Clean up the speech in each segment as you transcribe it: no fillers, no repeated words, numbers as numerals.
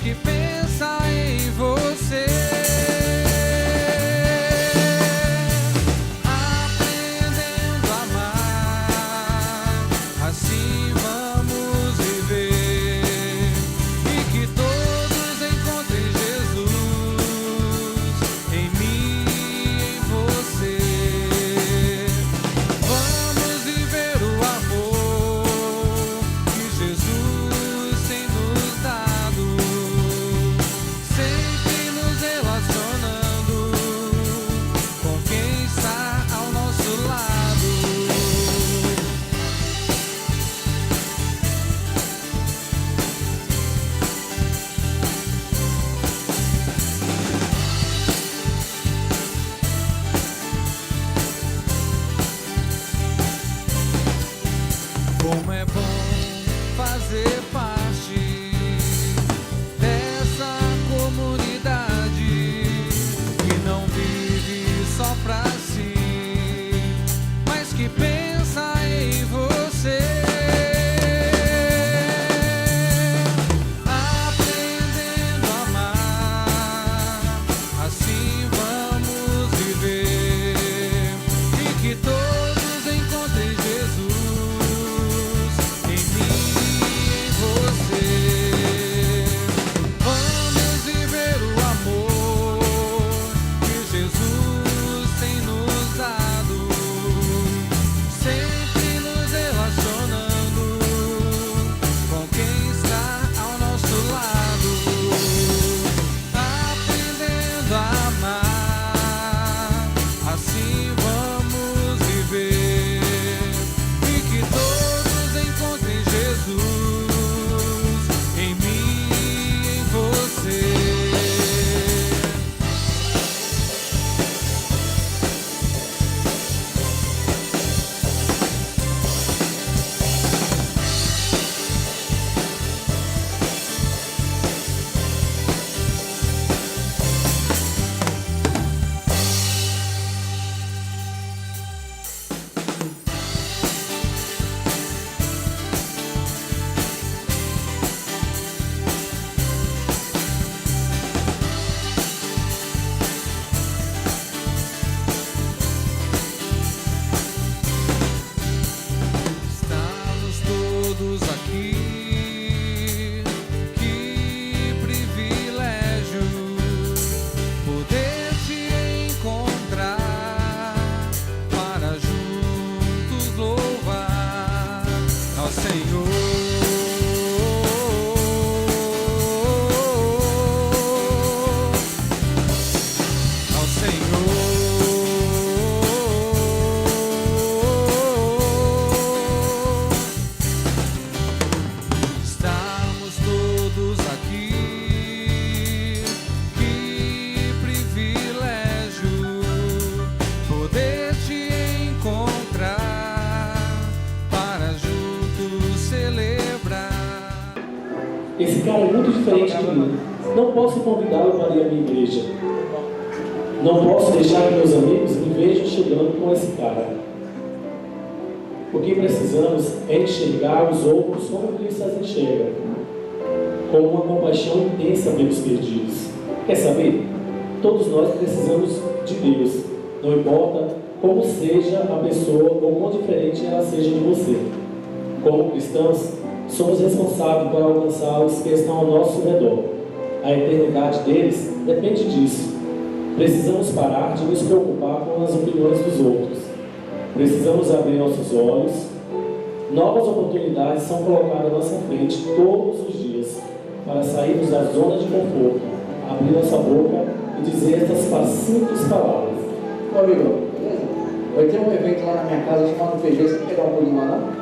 que pensa em você. Aprendendo a amar, assim vamos viver, e que todos encontrem Jesus em mim e em você. Vamos viver o amor que Jesus tem nos dado, sempre nos relacionando com quem está ao nosso lado. Como é bom fazer parte dessa comunidade que não vive só pra si, mas que pensa em você. Aprendendo a amar, assim vamos viver, e que todos encontrem Jesus em mim e em você. Vamos viver o amor que Jesus tem nos dado, sempre nos relacionando com quem está ao nosso lado. Aprendendo a amar, assim vamos viver, e que todos encontrem Jesus em mim e em você. Estamos todos aqui, que privilégio poder te encontrar para juntos louvar ao Senhor. Ao Senhor. Estamos todos aqui, que privilégio poder te encontrar para juntos celebrar. Esse cara é muito diferente de mim. Não posso convidá-lo para ir à minha igreja. Não posso deixar que meus amigos me vejam chegando com esse cara. O que precisamos é enxergar os outros como Cristo as enxerga, com uma compaixão intensa pelos perdidos. Quer saber? Todos nós precisamos de Deus, não importa como seja a pessoa ou quão diferente ela seja de você. Como cristãos, somos responsáveis por alcançar os que estão ao nosso redor. A eternidade deles depende disso. Precisamos parar de nos preocupar com as opiniões dos outros. Precisamos abrir nossos olhos. Novas oportunidades são colocadas à nossa frente todos os dias para sairmos da zona de conforto, abrir nossa boca e dizer estas simples palavras. Ô amigo, beleza? Vai ter um evento lá na minha casa chamado PG, você quer pegar um pulinho lá não?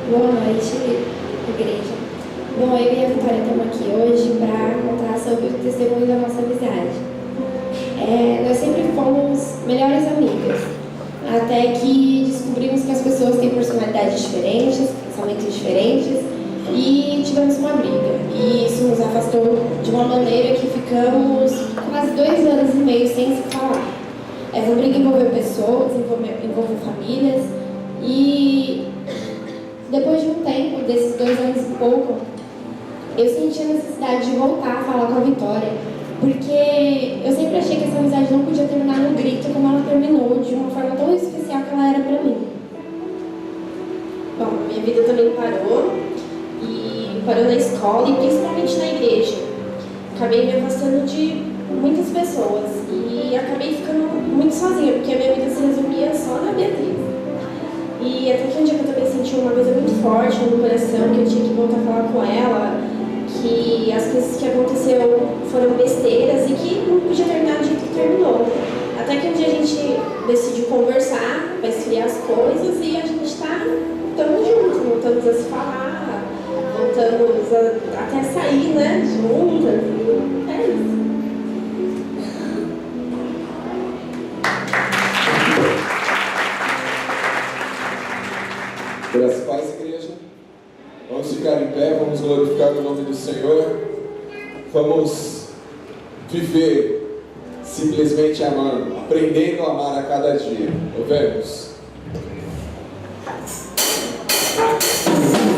Boa noite, igreja. Bom, eu e a Vitória estamos aqui hoje para contar sobre o testemunho da nossa amizade. Nós sempre fomos melhores amigas, até que descobrimos que as pessoas têm personalidades diferentes, pensamentos diferentes, e tivemos uma briga. E isso nos afastou de uma maneira que ficamos quase 2 anos e meio sem se falar. Essa briga envolveu pessoas, envolveu famílias, e depois de um tempo, desses 2 anos e pouco, eu senti a necessidade de voltar a falar com a Vitória, porque eu sempre achei que essa amizade não podia terminar no grito como ela terminou, de uma forma tão especial que ela era pra mim. Bom, minha vida também parou, e parou na escola e principalmente na igreja. Acabei me afastando de muitas pessoas e acabei ficando muito sozinha, porque a minha vida se resumia só na Beatriz. E até que um dia que eu também senti uma coisa muito forte no meu coração, que eu tinha que voltar a falar com ela, que as coisas que aconteceram foram besteiras e que não podia terminar do jeito que terminou. Até que um dia a gente decidiu conversar para esfriar as coisas e a gente estamos juntos, voltamos a se falar, voltamos até sair, né, juntas. É isso. Graças a Deus, igreja. Vamos ficar em pé, vamos glorificar o nome do Senhor. Vamos viver simplesmente amando, aprendendo a amar a cada dia. Ouvemos. Thank you.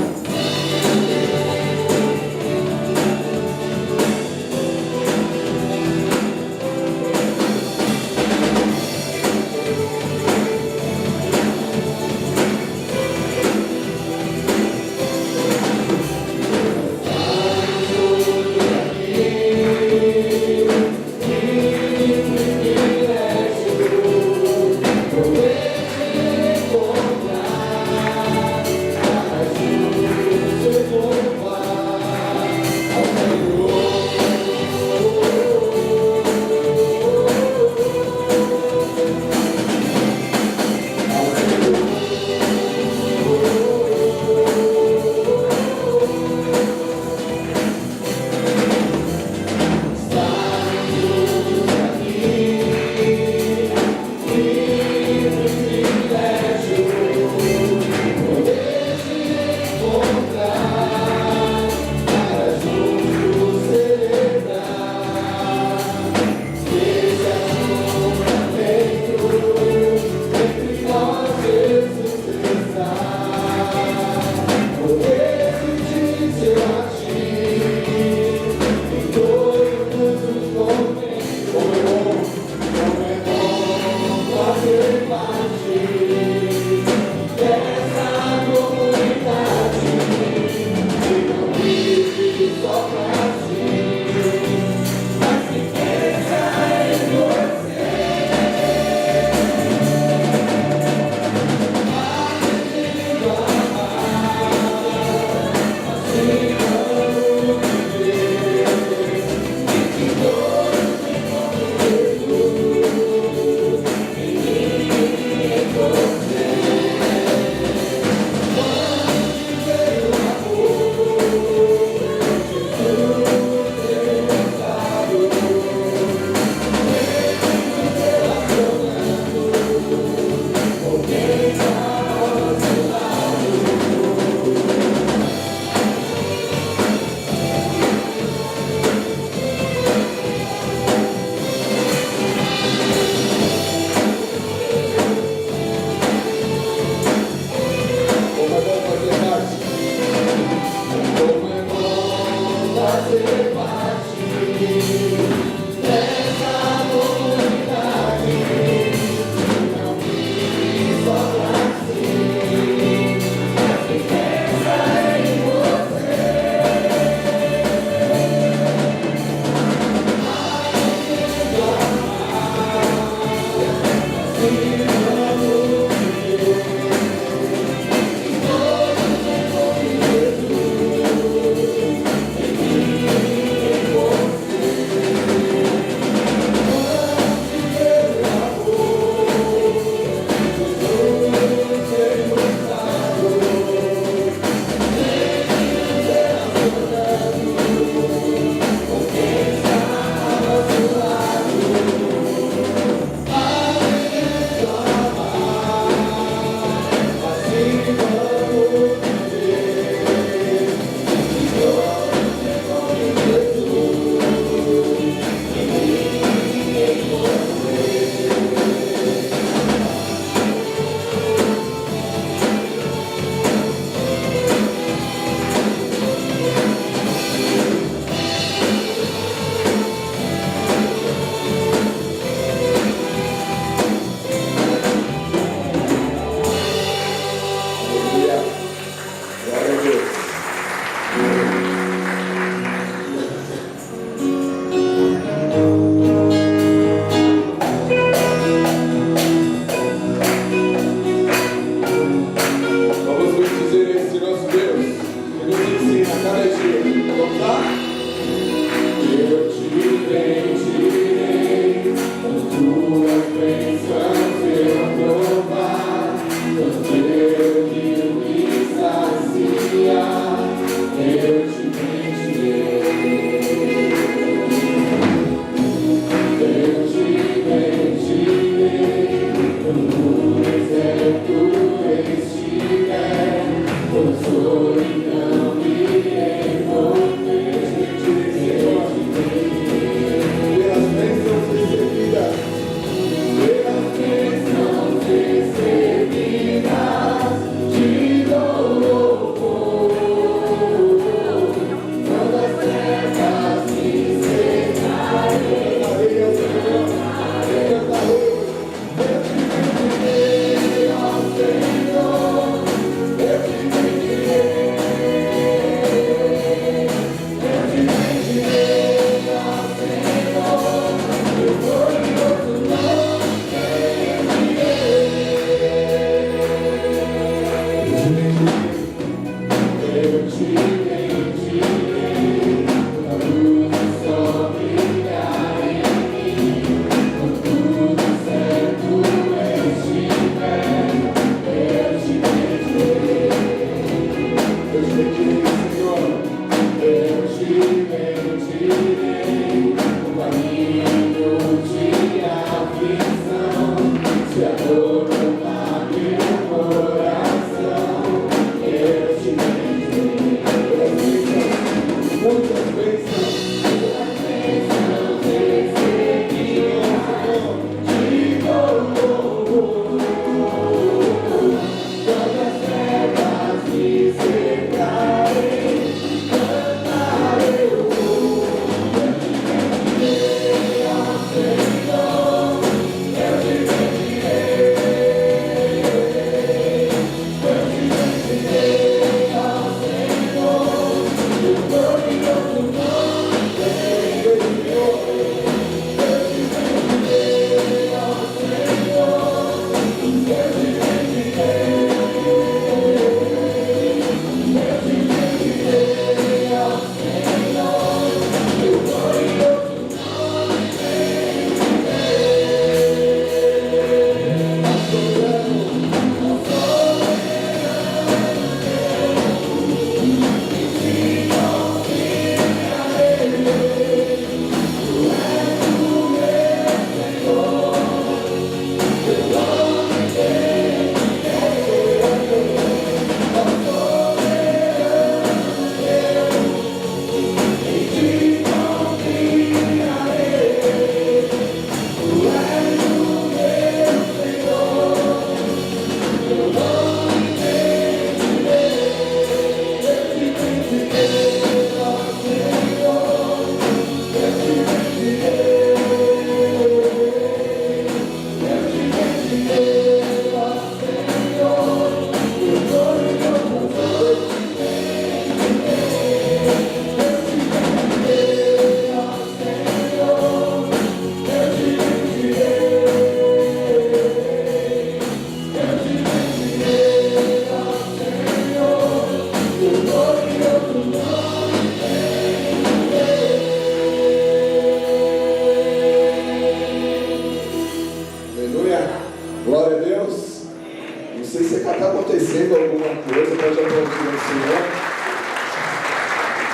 esquecendo alguma coisa, pode aplaudir ao Senhor.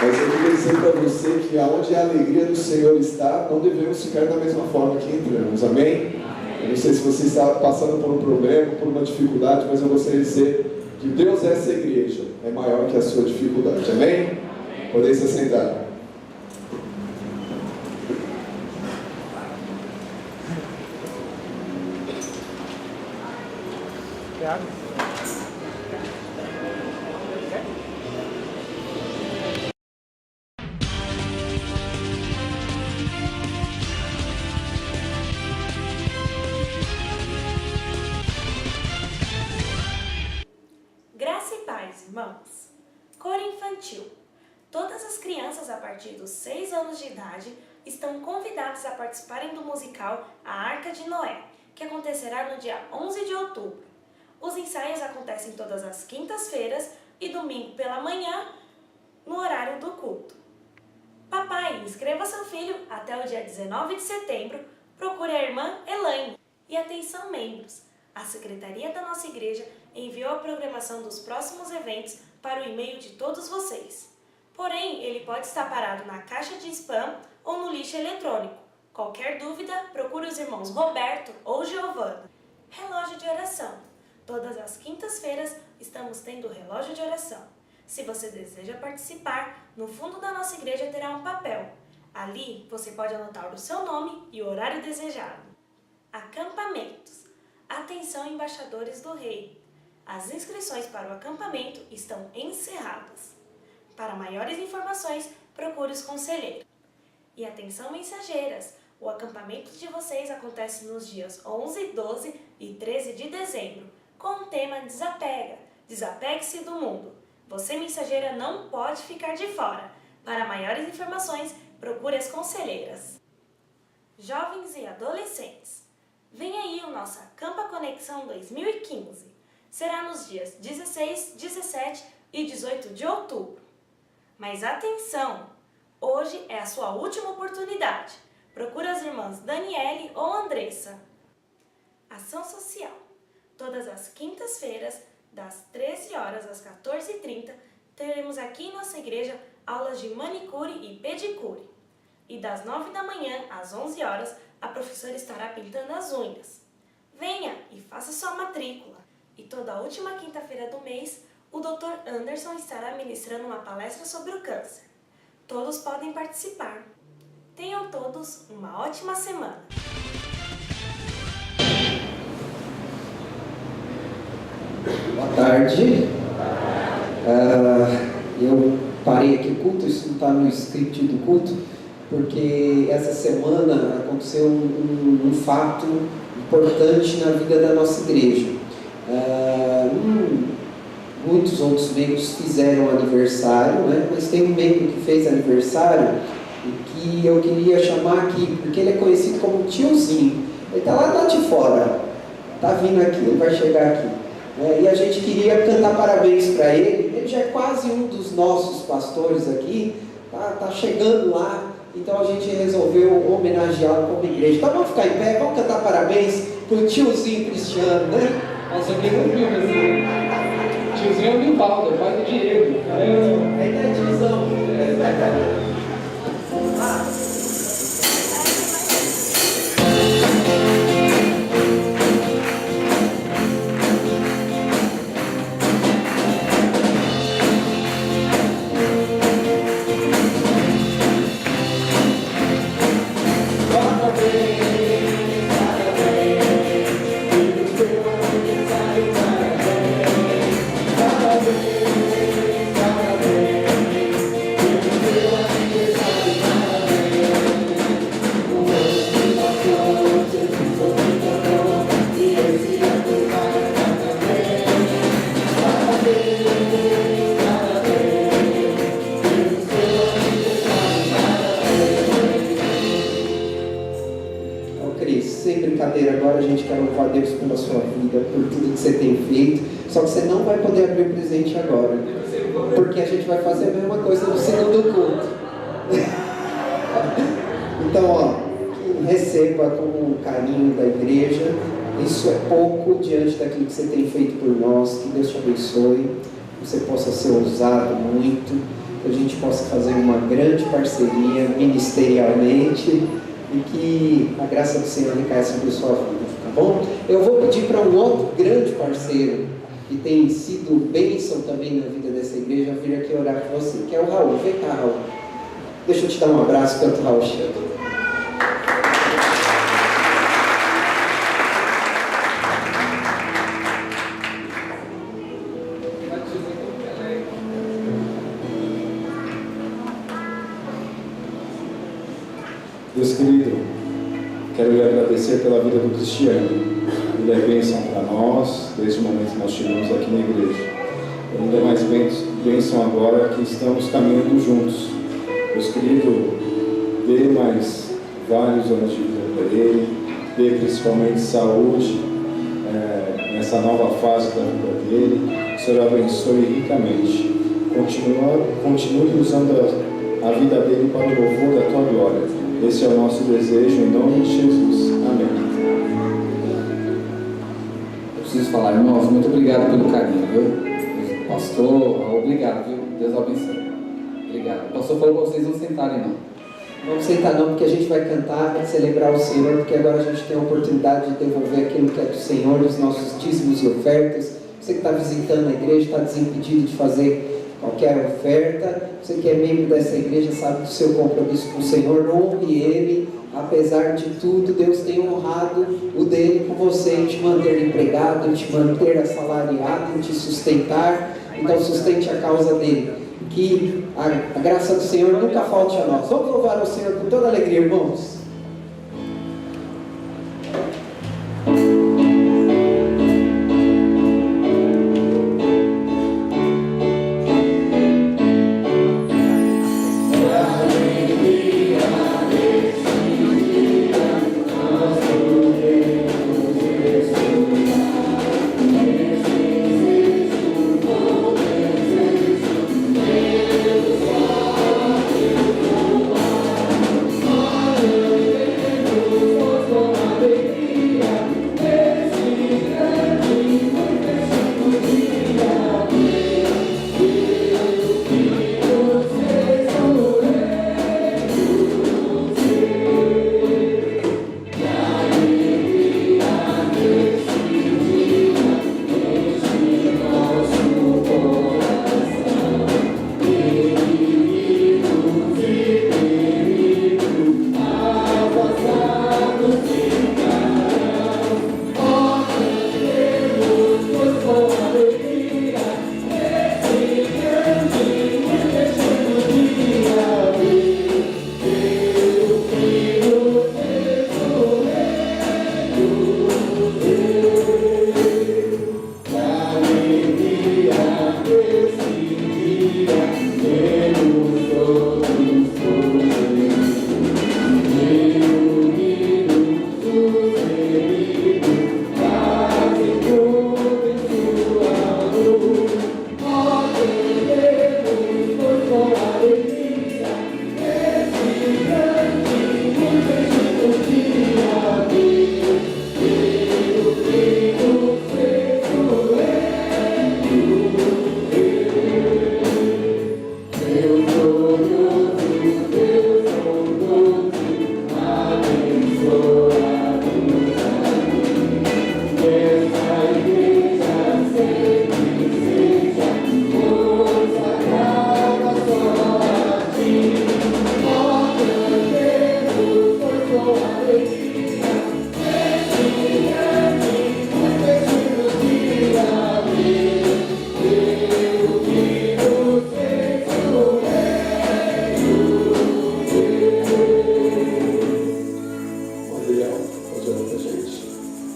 Mas eu queria dizer para você que aonde a alegria do Senhor está, não devemos ficar da mesma forma que entramos, amém? Eu não sei se você está passando por um problema, por uma dificuldade, mas eu gostaria de dizer que Deus é essa igreja, é maior que a sua dificuldade, amém? Podem se assentar. Graça e paz, irmãos. Coro infantil. Todas as crianças a partir dos 6 anos de idade estão convidadas a participarem do musical A Arca de Noé, que acontecerá no dia 11 de outubro. Os ensaios acontecem todas as quintas-feiras e domingo pela manhã, no horário do culto. Papai, inscreva seu filho até o dia 19 de setembro. Procure a irmã Elaine. E atenção, membros! A secretaria da nossa igreja enviou a programação dos próximos eventos para o e-mail de todos vocês. Porém, ele pode estar parado na caixa de spam ou no lixo eletrônico. Qualquer dúvida, procure os irmãos Roberto ou Giovana. Relógio de oração. Todas as quintas-feiras estamos tendo o relógio de oração. Se você deseja participar, no fundo da nossa igreja terá um papel. Ali você pode anotar o seu nome e o horário desejado. Acampamentos. Atenção, embaixadores do rei. As inscrições para o acampamento estão encerradas. Para maiores informações, procure os conselheiros. E atenção, mensageiras. O acampamento de vocês acontece nos dias 11, 12 e 13 de dezembro, com o tema Desapega. Desapegue-se do mundo. Você, mensageira, não pode ficar de fora. Para maiores informações, procure as conselheiras. Jovens e adolescentes. Vem aí o nosso Acampa Conexão 2015. Será nos dias 16, 17 e 18 de outubro. Mas atenção! Hoje é a sua última oportunidade. Procure as irmãs Daniele ou Andressa. Ação social. Todas as quintas-feiras, das 13 horas às 14h30, teremos aqui em nossa igreja aulas de manicure e pedicure. E das 9 da manhã às 11 horas, a professora estará pintando as unhas. Venha e faça sua matrícula. E toda a última quinta-feira do mês, o Dr. Anderson estará ministrando uma palestra sobre o câncer. Todos podem participar. Tenham todos uma ótima semana. Boa tarde. Eu parei aqui o culto, isso não está no script do culto, porque essa semana aconteceu um fato importante na vida da nossa igreja. Muitos outros membros fizeram aniversário, né? Mas tem um membro que fez aniversário e que eu queria chamar aqui, porque ele é conhecido como tiozinho. Ele está lá de fora, está vindo aqui, ele vai chegar aqui. E a gente queria cantar parabéns para ele. Ele já é quase um dos nossos pastores aqui, tá chegando lá, então a gente resolveu homenageá-lo como igreja. Então vamos ficar em pé, vamos cantar parabéns para o tiozinho Cristiano, né? Nossa, quem não viu esse tiozinho é o Nivaldo, pai do Diego. Ele é tiozão. Agora a gente quer louvar Deus pela sua vida, por tudo que você tem feito. Só que você não vai poder abrir o presente agora, porque a gente vai fazer a mesma coisa no segundo culto. Então, receba com o carinho da igreja Isso é pouco diante daquilo que você tem feito por nós. Que Deus te abençoe, que você possa ser usado muito, que a gente possa fazer uma grande parceria ministerialmente e que a graça do Senhor recaia sobre a sua vida, tá bom? Eu vou pedir para um outro grande parceiro que tem sido bênção também na vida dessa igreja vir aqui orar com você, que é o Raul. Vem cá, Raul. Deixa eu te dar um abraço enquanto o Raul chega. Deus querido, quero lhe agradecer pela vida do Cristiano. Ele é bênção para nós, desde o momento que nós chegamos aqui na igreja. Ainda mais bênção agora que estamos caminhando juntos. Deus querido, dê mais vários anos de vida para ele, dê principalmente saúde nessa nova fase da vida dele. O Senhor abençoe ricamente. Continue usando a vida dele para o louvor da tua glória. Esse é o nosso desejo, em nome de Jesus. Amém. Eu preciso falar, irmãos, muito obrigado pelo carinho, viu? Pastor, obrigado, viu? Deus abençoe. Obrigado. O pastor falou para vocês não sentarem, não. Vamos sentar não, porque a gente vai cantar, vai celebrar o Senhor, porque agora a gente tem a oportunidade de devolver aquilo que é do Senhor, os nossos dízimos e ofertas. Você que está visitando a igreja, está desimpedido de fazer qualquer oferta. Você que é membro dessa igreja sabe do seu compromisso com o Senhor. Honre Ele. Apesar de tudo, Deus tem honrado o dele com você, em te manter empregado, em te manter assalariado, em te sustentar. Então sustente a causa dele. Que a graça do Senhor nunca falte a nós. Vamos louvar o Senhor com toda alegria, irmãos.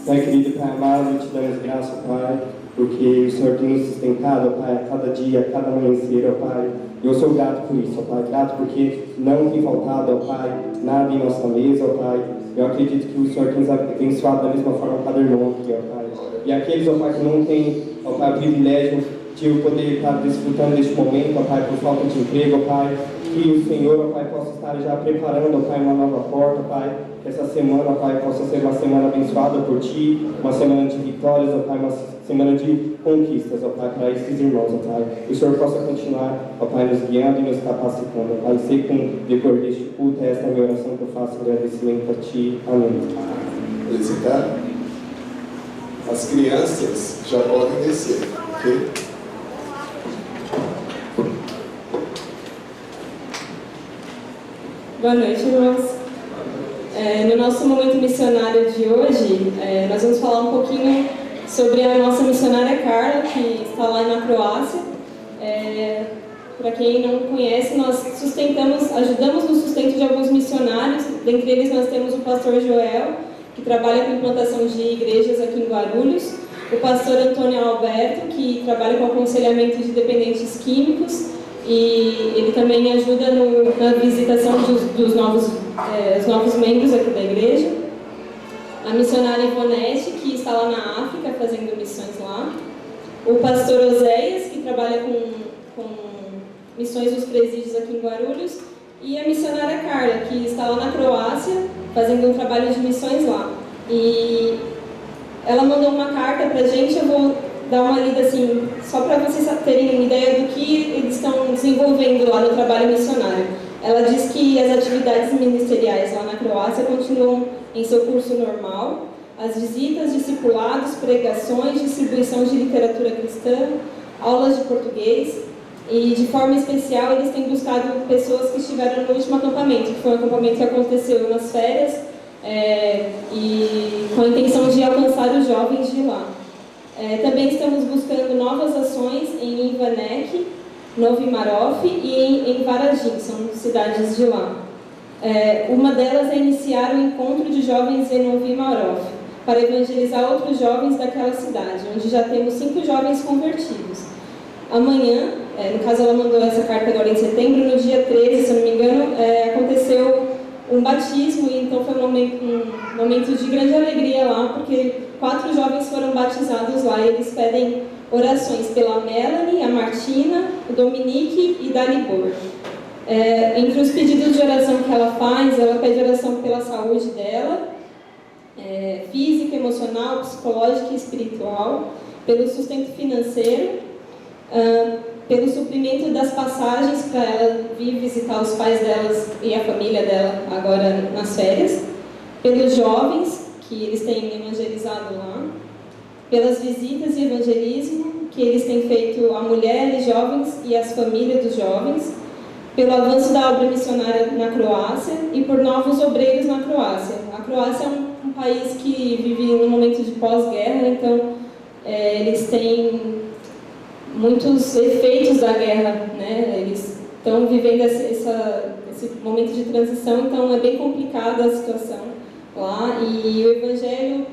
Pai querido, Pai amado, eu te damos graça, Pai, porque o Senhor tem nos sustentado, Pai, a cada dia, a cada amanhecer, ó Pai. Eu sou grato por isso, ó Pai, grato porque não tem faltado, ó Pai, nada em nossa mesa, ó Pai. Eu acredito que o Senhor tem nos abençoado da mesma forma cada irmão aqui, ó Pai. E aqueles, ó Pai, que não têm, ó Pai, o privilégio de eu poder estar desfrutando deste momento, ó Pai, por falta de emprego, ó Pai, que o Senhor, ó Pai, possa estar já preparando, ó Pai, uma nova porta, ó Pai. que essa semana, ó Pai, possa ser uma semana abençoada por Ti, uma semana de vitórias, ó Pai, uma semana de conquistas, ó Pai, para esses irmãos, ó Pai. Que o Senhor possa continuar, ó Pai, nos guiando e nos capacitando, ó Pai. Sei que com o decorrer deste culto, esta é a minha oração que eu faço, agradecimento a Ti. Amém. Apresentar. As crianças já podem descer, ok? Boa noite, irmãos. No nosso momento missionário de hoje, nós vamos falar um pouquinho sobre a nossa missionária Carla, que está lá na Croácia. Para quem não conhece, nós ajudamos no sustento de alguns missionários. Dentre eles nós temos o pastor Joel, que trabalha com implantação de igrejas aqui em Guarulhos, o pastor Antônio Alberto, que trabalha com aconselhamento de dependentes químicos, e ele também ajuda na visitação dos novos membros aqui da igreja. A missionária Ivonete, que está lá na África fazendo missões lá. O pastor Oséias, que trabalha com missões nos presídios aqui em Guarulhos. E a missionária Carla, que está lá na Croácia fazendo um trabalho de missões lá. E ela mandou uma carta para a gente, eu vou dar uma lida assim, só para vocês terem ideia do que eles estão desenvolvendo lá no trabalho missionário. Ela diz que as atividades ministeriais lá na Croácia continuam em seu curso normal, as visitas, discipulados, pregações, distribuição de literatura cristã, aulas de português, e de forma especial eles têm buscado pessoas que estiveram no último acampamento, que foi um acampamento que aconteceu nas férias, e com a intenção de alcançar os jovens de lá. Também estamos buscando novas ações em Ivanek, Novi Marof e em Varaždin, são cidades de lá. Uma delas é iniciar o encontro de jovens em Novi Marof, para evangelizar outros jovens daquela cidade, onde já temos 5 jovens convertidos. Amanhã, no caso ela mandou essa carta agora em setembro, no dia 13, se eu não me engano, aconteceu um batismo, e então foi um momento de grande alegria lá, porque 4 jovens foram batizados lá, e eles pedem orações pela Melanie, a Martina, o Dominique e Dalibor. Entre os pedidos de oração que ela faz, ela pede oração pela saúde dela, física, emocional, psicológica e espiritual, pelo sustento financeiro, pelo suprimento das passagens para ela vir visitar os pais delas e a família dela agora nas férias, pelos jovens que eles têm evangelizado lá, pelas visitas e evangelismo que eles têm feito a mulheres, jovens e as famílias dos jovens, pelo avanço da obra missionária na Croácia e por novos obreiros na Croácia. A Croácia é um país que vive num momento de pós-guerra, então eles têm muitos efeitos da guerra, né? Eles estão vivendo esse momento de transição, então é bem complicada a situação lá, e o evangelho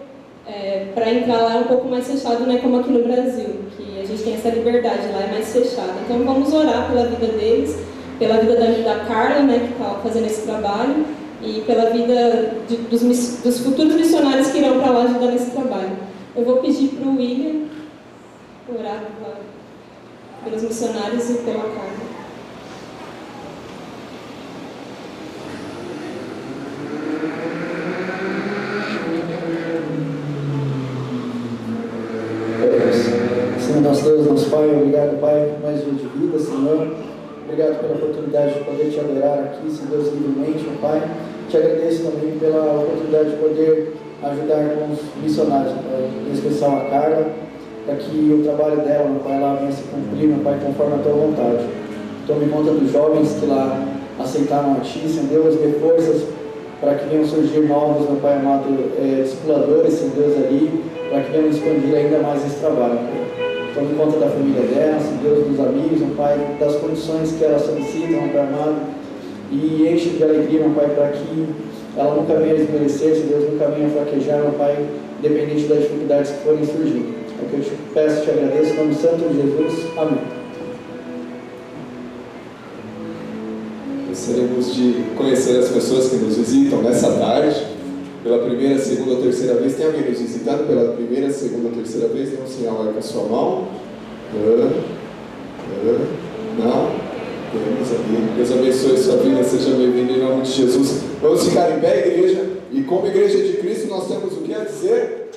para entrar lá é um pouco mais fechado, não é como aqui no Brasil, que a gente tem essa liberdade, lá é mais fechado. Então vamos orar pela vida deles, pela vida da Carla, né, que está fazendo esse trabalho, e pela vida dos futuros missionários que irão para lá ajudar nesse trabalho. Eu vou pedir para o William orar pelos missionários e pela Carla. Senhor nosso Deus, nosso Pai, obrigado, Pai, por mais um dia de vida, Senhor. Obrigado pela oportunidade de poder te adorar aqui, Senhor Deus, livremente, ó Pai. Te agradeço também pela oportunidade de poder ajudar com os missionários, Pai, em especial a Carla, para que o trabalho dela, meu Pai, lá venha se cumprir, meu Pai, conforme a tua vontade. Tome conta dos jovens que lá aceitaram a Ti, Senhor Deus, dê forças para que venham surgir novos, meu Pai amado, discipuladores, Senhor Deus, ali, para que venham expandir ainda mais esse trabalho, Pai. Tome conta da família dela, Senhor Deus, dos amigos, meu Pai, das condições que ela solicita, meu Pai amado, e enche de alegria, meu Pai, para que ela nunca venha desmerecer, Senhor Deus, nunca venha fraquejar, meu Pai, independente das dificuldades que forem surgindo. É o que eu te peço, te agradeço, em nome santo de Jesus. Amém. Gostaríamos de conhecer as pessoas que nos visitam nessa tarde, pela primeira, segunda ou terceira vez. Tem alguém nos visitando pela primeira, segunda ou terceira vez? Dê um sinal aí com a sua mão. Não? Temos aqui. Deus abençoe a sua vida, seja bem-vindo em nome de Jesus. Vamos ficar em pé, igreja, E como igreja de Cristo, nós temos o que a dizer?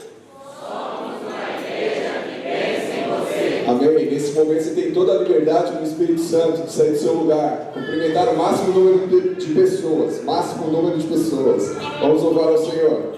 Somos uma igreja que pensa em você. Amém. Nesse momento você tem toda a liberdade no Espírito Santo de sair do seu lugar, cumprimentar o máximo número de pessoas. Máximo número de pessoas. Vamos louvar ao Senhor.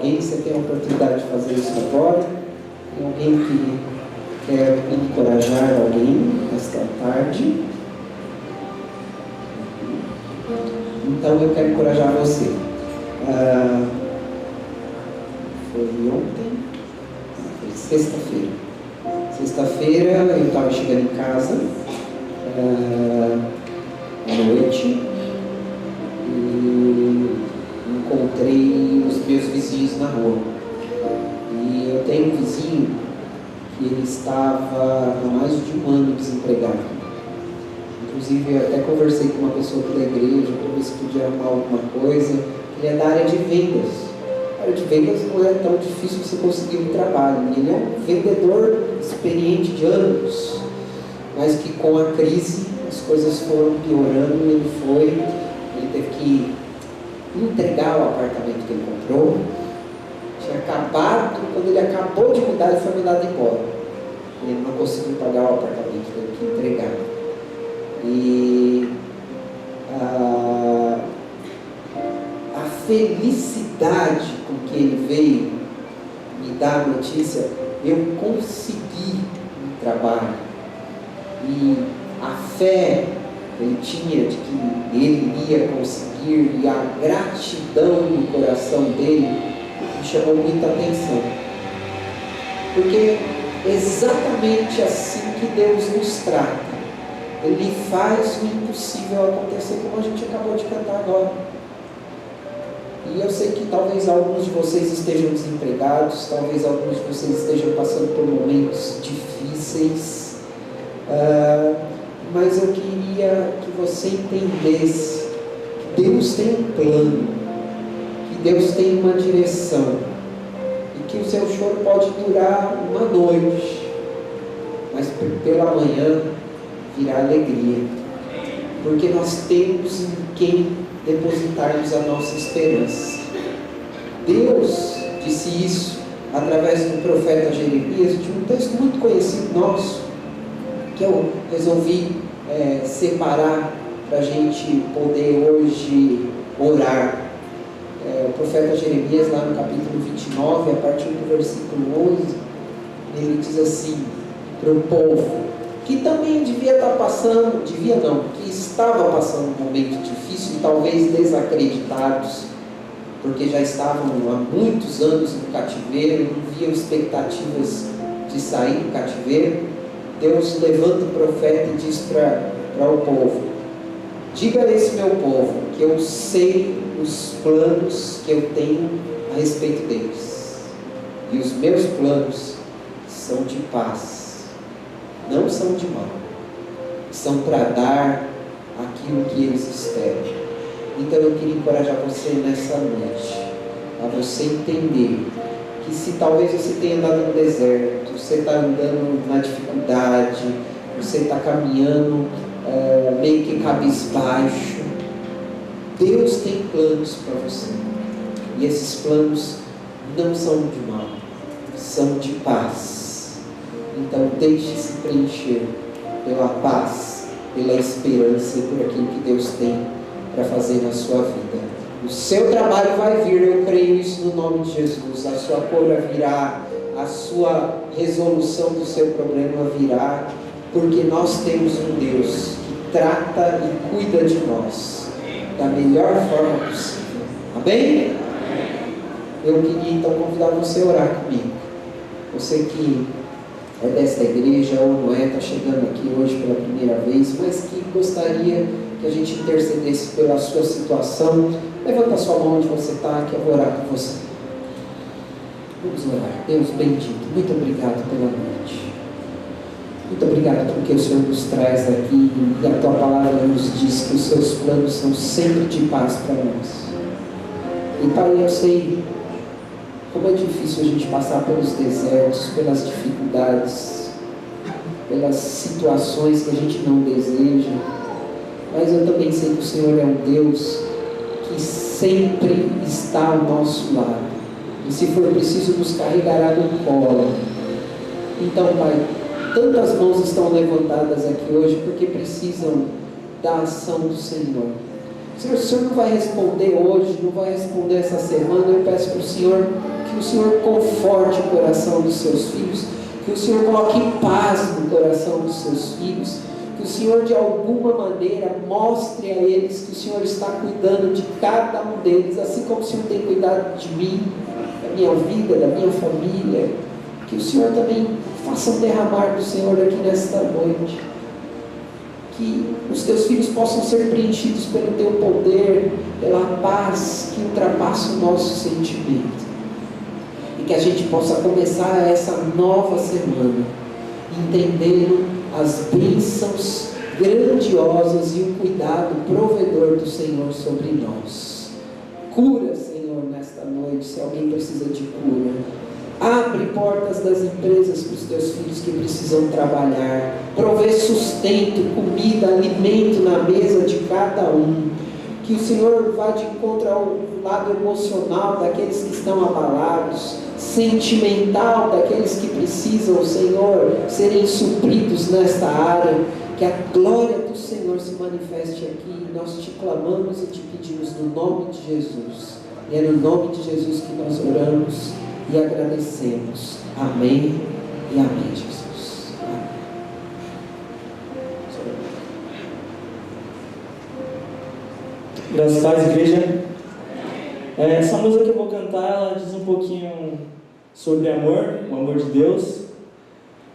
alguém, você tem a oportunidade de fazer isso agora? Tem alguém que quer encorajar alguém nesta tarde? Então eu quero encorajar você. Foi ontem? Foi sexta-feira. Sexta-feira eu estava chegando em casa à noite e encontrei os meus vizinhos na rua. E eu tenho um vizinho que ele estava há mais de um ano desempregado. Inclusive eu até conversei com uma pessoa aqui da igreja para ver se podia arrumar alguma coisa. Ele é da área de vendas. A área de vendas não é tão difícil você conseguir um trabalho. Ele é um vendedor experiente de anos, mas que com a crise as coisas foram piorando. Ele teve que entregar o apartamento que ele comprou. Tinha acabado, quando ele acabou de mudar, ele foi mandado embora. Ele não conseguiu pagar o apartamento, teve que entregar. E a felicidade com que ele veio me dar a notícia, eu consegui um trabalho. E a fé que ele tinha de que ele ia conseguir, e a gratidão no coração dele me chamou muita atenção. Porque é exatamente assim que Deus nos trata. Ele faz o impossível acontecer, como a gente acabou de cantar agora. E eu sei que talvez alguns de vocês estejam desempregados, talvez alguns de vocês estejam passando por momentos difíceis, mas eu queria que você entendesse que Deus tem um plano, que Deus tem uma direção, e que o seu choro pode durar uma noite, mas pela manhã virá alegria, porque nós temos em quem depositarmos a nossa esperança. Deus disse isso através do profeta Jeremias, de um texto muito conhecido nosso, que eu resolvi separar para a gente poder hoje orar. O profeta Jeremias, lá no capítulo 29, a partir do versículo 11, ele diz assim para o povo, que também devia estar passando, que estava passando um momento difícil e talvez desacreditados, porque já estavam há muitos anos no cativeiro, não viam expectativas de sair do cativeiro. Deus levanta o profeta e diz para o povo: diga a esse meu povo que eu sei os planos que eu tenho a respeito deles, e os meus planos são de paz, não são de mal, são para dar aquilo que eles esperam. Então eu queria encorajar você nessa noite, a você entender que se talvez você tenha andado no deserto, você está andando na dificuldade, você está caminhando meio que cabisbaixo, Deus tem planos para você, e esses planos não são de mal, são de paz. Então deixe-se preencher pela paz, pela esperança e por aquilo que Deus tem para fazer na sua vida. O seu trabalho vai vir, eu creio isso no nome de Jesus. A sua cura virá, a sua resolução do seu problema virá, porque nós temos um Deus que trata e cuida de nós da melhor forma possível. Amém? Eu queria então convidar você a orar comigo. Você que é desta igreja ou não é, está chegando aqui hoje pela primeira vez, mas que gostaria que a gente intercedesse pela sua situação, levanta a sua mão onde você está, que eu vou orar com você. Vamos orar. Deus bendito, muito obrigado pela noite. Muito obrigado porque o Senhor nos traz aqui e a Tua palavra nos diz que os Seus planos são sempre de paz para nós. E Pai, eu sei como é difícil a gente passar pelos desertos, pelas dificuldades, pelas situações que a gente não deseja, mas eu também sei que o Senhor é um Deus que sempre está ao nosso lado, e se for preciso nos carregará no colo. Então, Pai, tantas mãos estão levantadas aqui hoje porque precisam da ação do Senhor. Senhor, se o Senhor não vai responder hoje, não vai responder essa semana, eu peço para o Senhor que o Senhor conforte o coração dos seus filhos, que o Senhor coloque paz no coração dos seus filhos, que o Senhor de alguma maneira mostre a eles que o Senhor está cuidando de cada um deles, assim como o Senhor tem cuidado de mim, da minha vida, da minha família. Que o Senhor também faça um derramar do Senhor aqui nesta noite, que os teus filhos possam ser preenchidos pelo teu poder, pela paz que ultrapassa o nosso sentimento, e que a gente possa começar essa nova semana entendendo as bênçãos grandiosas e o cuidado provedor do Senhor sobre nós. Cura, Senhor, nesta noite, se alguém precisa de cura. Abre portas das empresas para os teus filhos que precisam trabalhar. Provê sustento, comida, alimento na mesa de cada um. Que o Senhor vá de encontro ao lado emocional daqueles que estão abalados, sentimental daqueles que precisam, Senhor, serem supridos nesta área. Que a glória do Senhor se manifeste aqui. Nós te clamamos e te pedimos no nome de Jesus. E é no nome de Jesus que nós oramos e agradecemos. Amém e amém, Jesus. Amém. Graças a Deus, igreja. Essa música que eu vou cantar, ela diz um pouquinho sobre amor, o amor de Deus.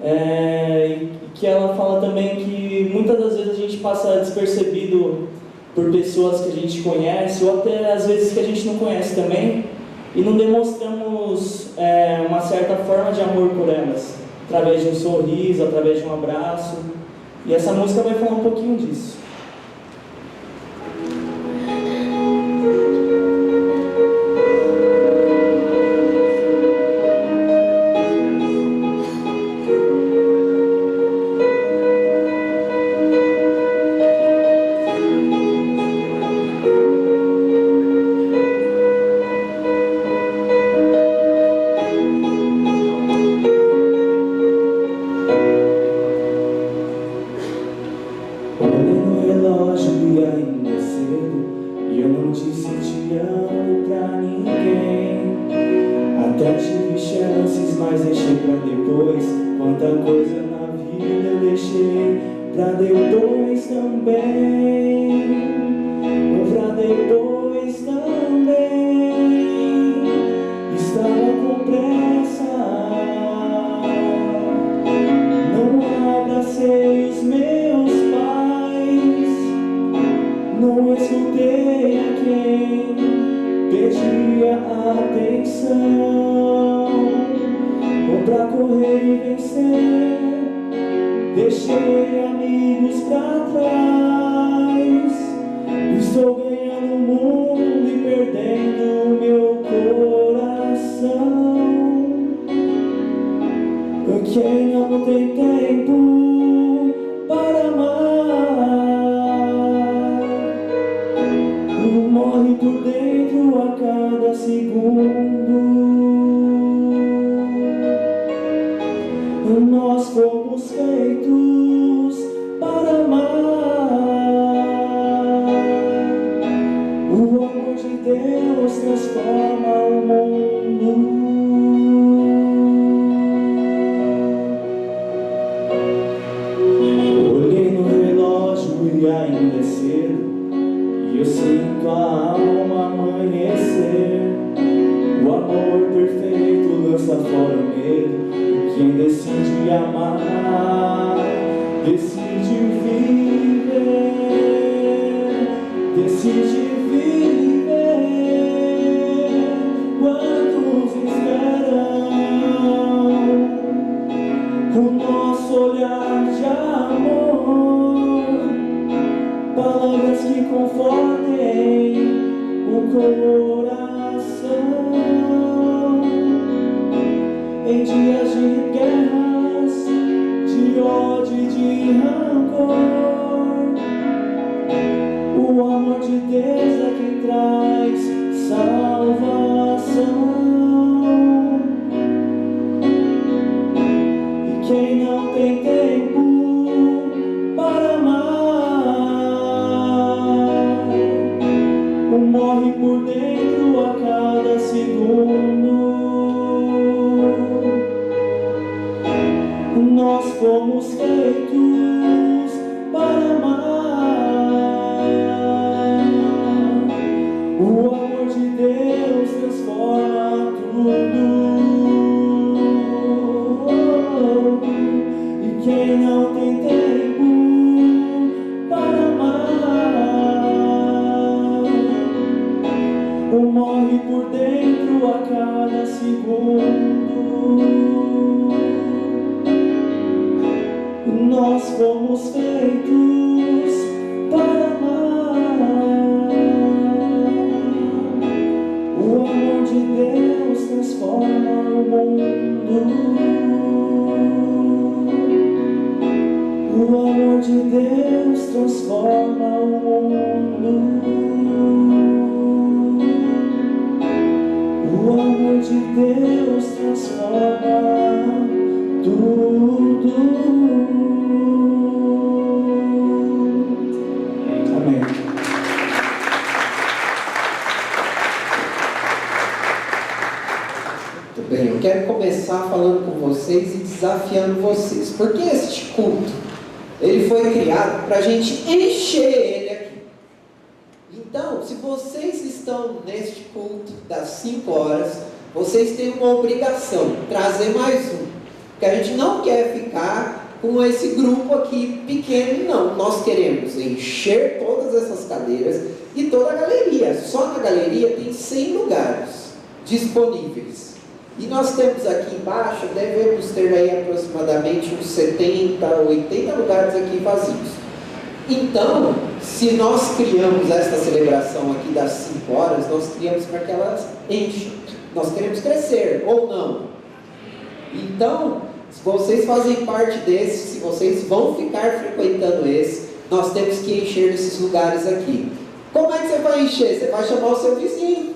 E que ela fala também que muitas das vezes a gente passa despercebido por pessoas que a gente conhece, ou até às vezes que a gente não conhece também, e não demonstramos uma certa forma de amor por elas, através de um sorriso, através de um abraço. E essa música vai falar um pouquinho disso. O nosso olhar que confortem o coração em dias de guerras, de ódio e de rancor. O amor de Deus é quem traz salvação. E quem não tem tempo para amar, morre por dentro a cada segundo. Nós fomos feitos para amar. O amor de Deus transforma tudo. E quem não tem tempo para amar, morre por dentro a cada segundo. Nós fomos feitos para amar. O amor de Deus transforma o mundo. O amor de Deus transforma o mundo. O amor de Deus transforma tudo. Amém. Muito bem, eu quero começar falando com vocês e desafiando vocês. Porque este culto, ele foi criado para a gente encher ele aqui. Então, se vocês estão neste culto das 5 horas, vocês têm uma obrigação, trazer mais um. Porque a gente não quer ficar com esse grupo aqui pequeno, não. Nós queremos encher todas essas cadeiras e toda a galeria. Só na galeria tem 100 lugares disponíveis. E nós temos aqui embaixo, devemos ter aí aproximadamente uns 70, 80 lugares aqui vazios. Então, se nós criamos esta celebração aqui das 5 horas, nós criamos para que elas enchem. Nós queremos crescer, ou não? Então, se vocês fazem parte desse, se vocês vão ficar frequentando esse, nós temos que encher esses lugares aqui. Como é que você vai encher? Você vai chamar o seu vizinho.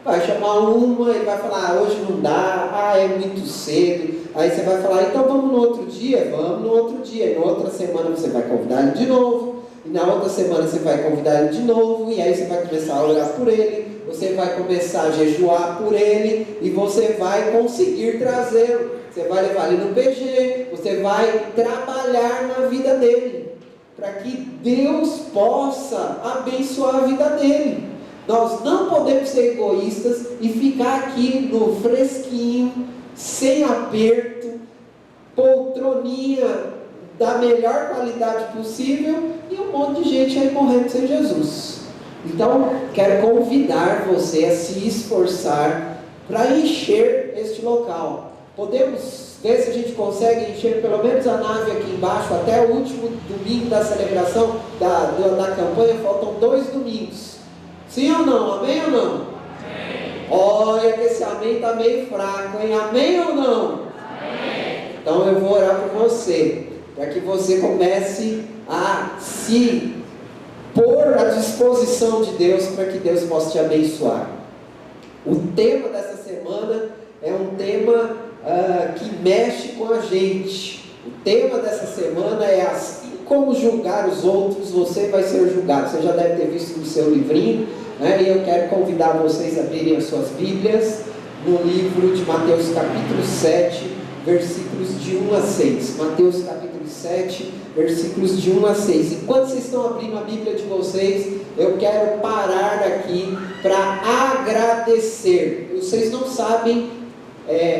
Vai chamar uma, ele vai falar, hoje não dá, é muito cedo. Aí você vai falar, então vamos no outro dia? Vamos no outro dia. E na outra semana você vai convidar ele de novo. E na outra semana você vai convidar ele de novo. E aí você vai começar a orar por ele. Você vai começar a jejuar por ele. E você vai conseguir trazê-lo. Você vai levar ele no PG. Você vai trabalhar na vida dele. Para que Deus possa abençoar a vida dele. Nós não podemos ser egoístas e ficar aqui no fresquinho, sem aperto, poltroninha da melhor qualidade possível e um monte de gente aí morrendo sem Jesus. Então, quero convidar você a se esforçar para encher este local. Podemos ver se a gente consegue encher pelo menos a nave aqui embaixo até o último domingo da celebração da campanha. Faltam 2 domingos. Sim ou não? Amém ou não? Amém. Olha que esse amém está meio fraco, hein? Amém ou não? Amém. Então eu vou orar por você, para que você comece a se pôr à disposição de Deus, para que Deus possa te abençoar. O tema dessa semana é um tema que mexe com a gente. O tema dessa semana é assim como julgar os outros, você vai ser julgado. Você já deve ter visto no seu livrinho, né? E eu quero convidar vocês a abrirem as suas Bíblias no livro de Mateus capítulo 7, versículos de 1 a 6. Mateus capítulo 7, versículos de 1 a 6. Enquanto vocês estão abrindo a Bíblia de vocês, eu quero parar aqui para agradecer. Vocês não sabem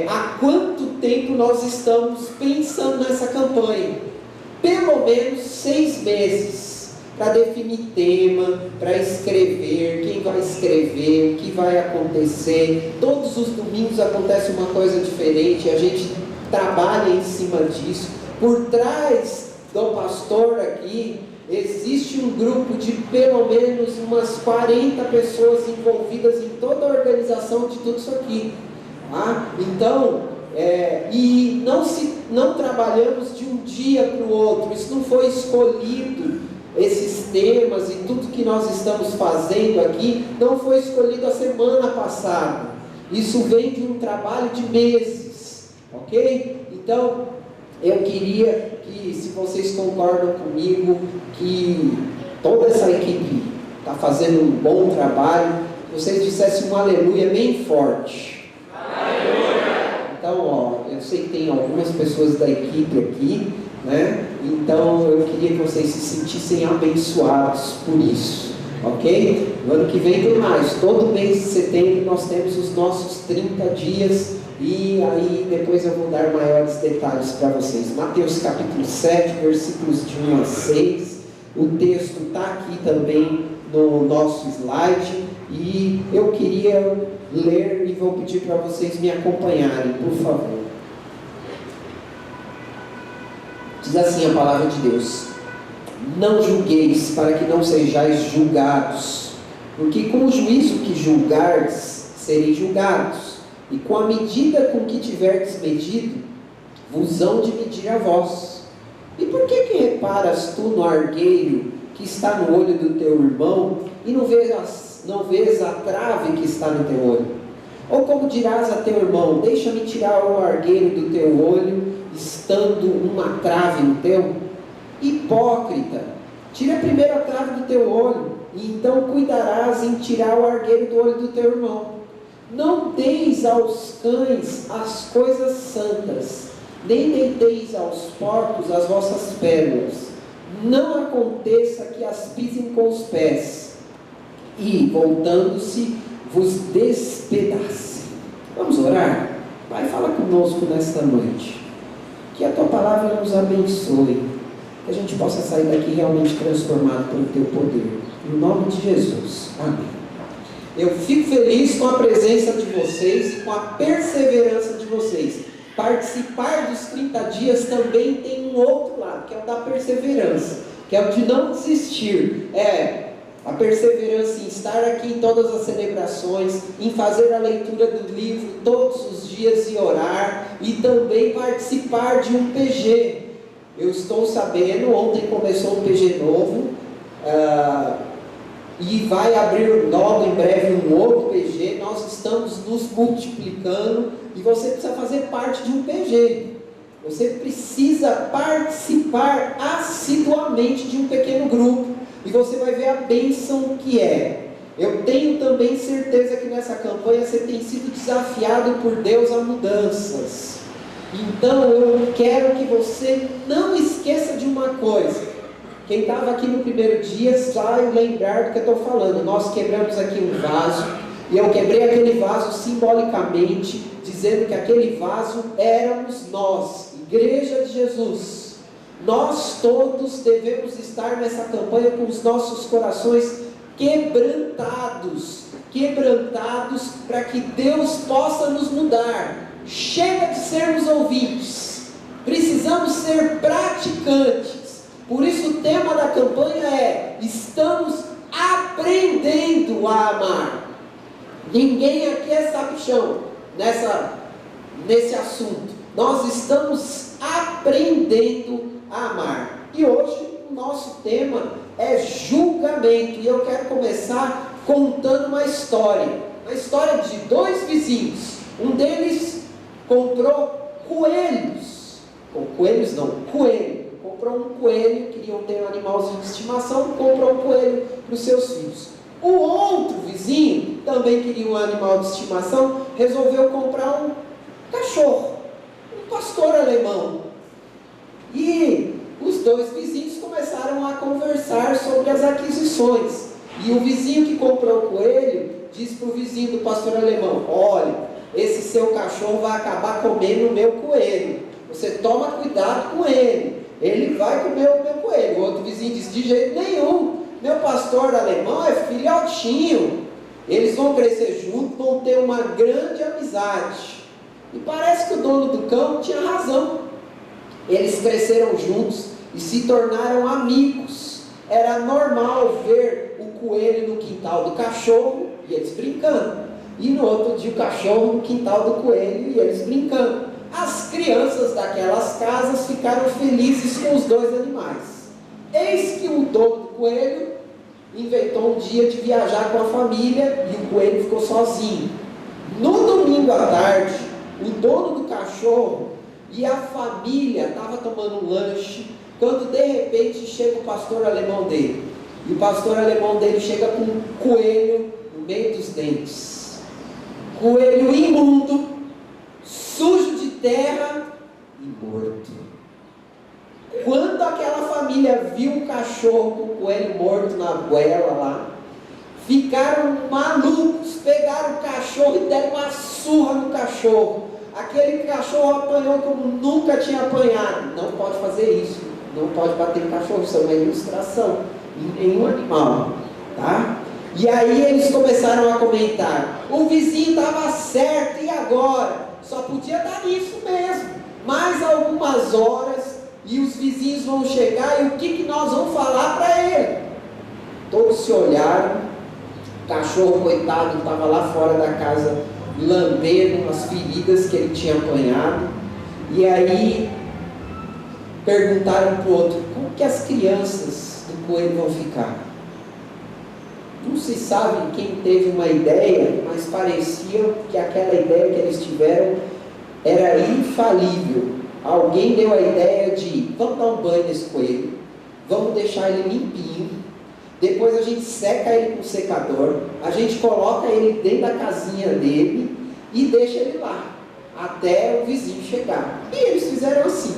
há quanto tempo nós estamos pensando nessa campanha. Pelo menos 6 meses para definir tema, para escrever, quem vai escrever, o que vai acontecer. Todos os domingos acontece uma coisa diferente, a gente trabalha em cima disso. Por trás do pastor aqui, existe um grupo de pelo menos umas 40 pessoas envolvidas em toda a organização de tudo isso aqui. Tá? Então, e não trabalhamos de um dia para o outro, isso não foi escolhido, esses temas e tudo que nós estamos fazendo aqui, não foi escolhido a semana passada, isso vem de um trabalho de meses, ok? Então, eu queria que, se vocês concordam comigo, que toda essa equipe está fazendo um bom trabalho, vocês dissessem um aleluia bem forte. Aleluia! Então, eu sei que tem algumas pessoas da equipe aqui, né? Então, eu queria que vocês se sentissem abençoados por isso, ok? No ano que vem tem mais, todo mês de setembro nós temos os nossos 30 dias, e aí depois eu vou dar maiores detalhes para vocês. Mateus capítulo 7, versículos de 1 a 6, o texto está aqui também no nosso slide, e eu queria ler e vou pedir para vocês me acompanharem, por favor. Diz assim a palavra de Deus: não julgueis, para que não sejais julgados, porque com o juízo que julgardes, sereis julgados, e com a medida com que tiverdes medido, vos hão de medir a vós. E por que reparas tu no argueiro que está no olho do teu irmão, e não vês a trave que está no teu olho? Ou como dirás a teu irmão: deixa-me tirar o argueiro do teu olho, estando uma trave no teu? Hipócrita, tira primeiro a trave do teu olho, e então cuidarás em tirar o argueiro do olho do teu irmão. Não deis aos cães as coisas santas, nem deiteis aos porcos as vossas pérolas. Não aconteça que as pisem com os pés, e, voltando-se, vos despedacem. Vamos orar? Pai, fala conosco nesta noite. Que a Tua palavra nos abençoe, que a gente possa sair daqui realmente transformado pelo Teu poder. Em nome de Jesus. Amém. Eu fico feliz com a presença de vocês e com a perseverança de vocês. Participar dos 30 dias também tem um outro lado, que é o da perseverança, que é o de não desistir. A perseverança em estar aqui em todas as celebrações, em fazer a leitura do livro todos os dias e orar, e também participar de um PG. Eu estou sabendo, ontem começou um PG novo, e vai abrir logo em breve um outro PG. Nós estamos nos multiplicando, e você precisa fazer parte de um PG. Você precisa participar assiduamente de um pequeno grupo, e você vai ver a bênção que é. Eu tenho também certeza que nessa campanha você tem sido desafiado por Deus a mudanças. Então eu quero que você não esqueça de uma coisa. Quem estava aqui no primeiro dia vai lembrar do que eu estou falando. Nós quebramos aqui um vaso, e eu quebrei aquele vaso simbolicamente, dizendo que aquele vaso éramos nós, Igreja de Jesus. Nós todos devemos estar nessa campanha com os nossos corações quebrantados para que Deus possa nos mudar. Chega de sermos ouvintes, precisamos ser praticantes. Por isso o tema da campanha é: estamos aprendendo a amar. Ninguém aqui é sabichão nesse assunto. Nós estamos aprendendo a amar. E hoje o nosso tema é julgamento, e eu quero começar contando uma história de dois vizinhos. Um deles comprou coelho. Comprou um coelho, queriam ter um animalzinho de estimação, comprou um coelho para os seus filhos. O outro vizinho também queria um animal de estimação, resolveu comprar um cachorro, um pastor alemão. E os dois vizinhos começaram a conversar sobre as aquisições. E o vizinho que comprou o coelho disse para o vizinho do pastor alemão: olha, esse seu cachorro vai acabar comendo o meu coelho. Você toma cuidado com ele. Ele vai comer o meu coelho. O outro vizinho disse: de jeito nenhum. Meu pastor alemão é filhotinho. Eles vão crescer juntos, vão ter uma grande amizade. E parece que o dono do cão tinha razão. Eles cresceram juntos e se tornaram amigos. era normal ver o coelho no quintal do cachorro e eles brincando. E no outro dia o cachorro no quintal do coelho e eles brincando. As crianças daquelas casas ficaram felizes com os dois animais. Eis que o dono do coelho inventou um dia de viajar com a família e o coelho ficou sozinho. No domingo à tarde, o dono do cachorro e a família estavam tomando um lanche, quando de repente chega o pastor alemão dele. E o pastor alemão dele chega com um coelho no meio dos dentes. Coelho imundo, sujo de terra e morto. Quando aquela família viu o cachorro com o coelho morto na goela lá, ficaram malucos, pegaram o cachorro e deram uma surra no cachorro. Aquele cachorro apanhou como nunca tinha apanhado. Não pode fazer isso, não pode bater em cachorro, isso é uma ilustração em nenhum animal, tá? E aí eles começaram a comentar: o vizinho estava certo, e agora? Só podia dar nisso mesmo. Mais algumas horas e os vizinhos vão chegar, e o que nós vamos falar para ele? Todos se olharam. O cachorro, coitado, estava lá fora da casa lambendo as feridas que ele tinha apanhado. E aí perguntaram para o outro: como que as crianças do coelho vão ficar? Não se sabe quem teve uma ideia, mas parecia que aquela ideia que eles tiveram era infalível. Alguém deu a ideia de: vamos dar um banho nesse coelho, vamos deixar ele limpinho, depois a gente seca ele com o secador, a gente coloca ele dentro da casinha dele e deixa ele lá, até o vizinho chegar. E eles fizeram assim,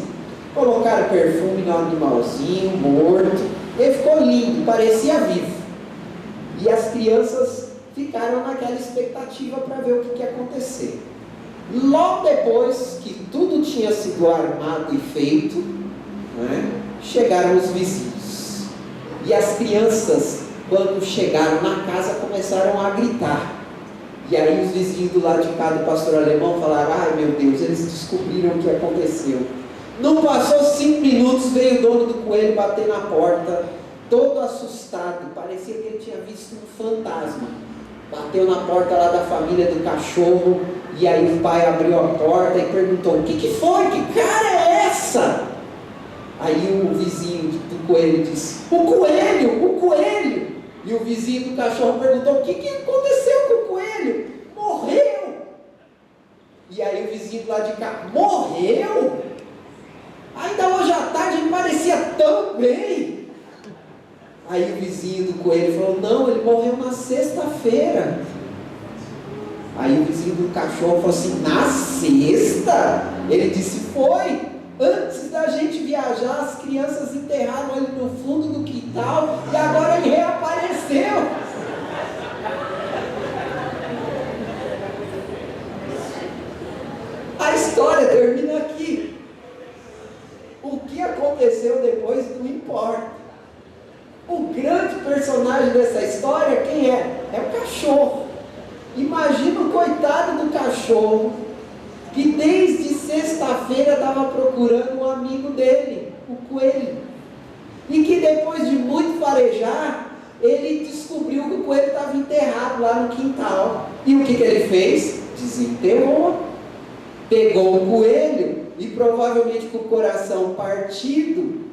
colocaram perfume no animalzinho morto, ele ficou lindo, parecia vivo. E as crianças ficaram naquela expectativa para ver o que ia acontecer. Logo depois que tudo tinha sido armado e feito, né, chegaram os vizinhos. E as crianças, quando chegaram na casa, começaram a gritar. E aí os vizinhos do lado de cá do pastor alemão falaram: ai meu Deus, eles descobriram o que aconteceu. Não passou 5 minutos, veio o dono do coelho bater na porta, todo assustado, parecia que ele tinha visto um fantasma. Bateu na porta lá da família do cachorro, e aí o pai abriu a porta e perguntou: o que foi? Que cara é essa? Aí o vizinho do coelho disse: o coelho! E o vizinho do cachorro perguntou: o que aconteceu com o coelho? Morreu! E aí o vizinho do lado de cá: morreu? Ainda hoje à tarde ele parecia tão bem. Aí o vizinho do coelho falou: não, ele morreu na sexta-feira. Aí o vizinho do cachorro falou assim: na sexta? Ele disse: foi. Antes da gente viajar, as crianças enterraram ele no fundo do quintal e agora ele reapareceu. A história termina aqui. O que aconteceu depois não importa. O grande personagem dessa história, quem é? É o cachorro. Imagina o coitado do cachorro, que desde sexta-feira estava procurando um amigo dele, o coelho. E que depois de muito farejar, ele descobriu que o coelho estava enterrado lá no quintal. E o que ele fez? Desenterrou. Pegou o coelho e, provavelmente com o coração partido,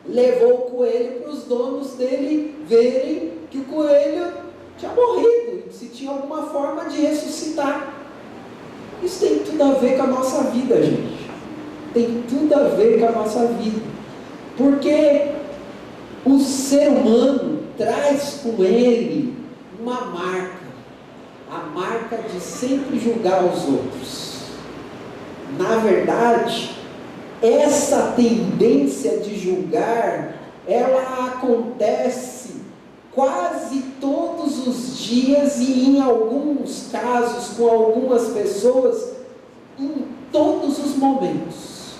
levou o coelho para os donos dele verem que o coelho tinha morrido, se tinha alguma forma de ressuscitar. Isso tem tudo a ver com a nossa vida, gente. Tem tudo a ver com a nossa vida. Porque o ser humano traz com ele uma marca. A marca de sempre julgar os outros. Na verdade, essa tendência de julgar, ela acontece quase todos os dias e em alguns casos com algumas pessoas em todos os momentos.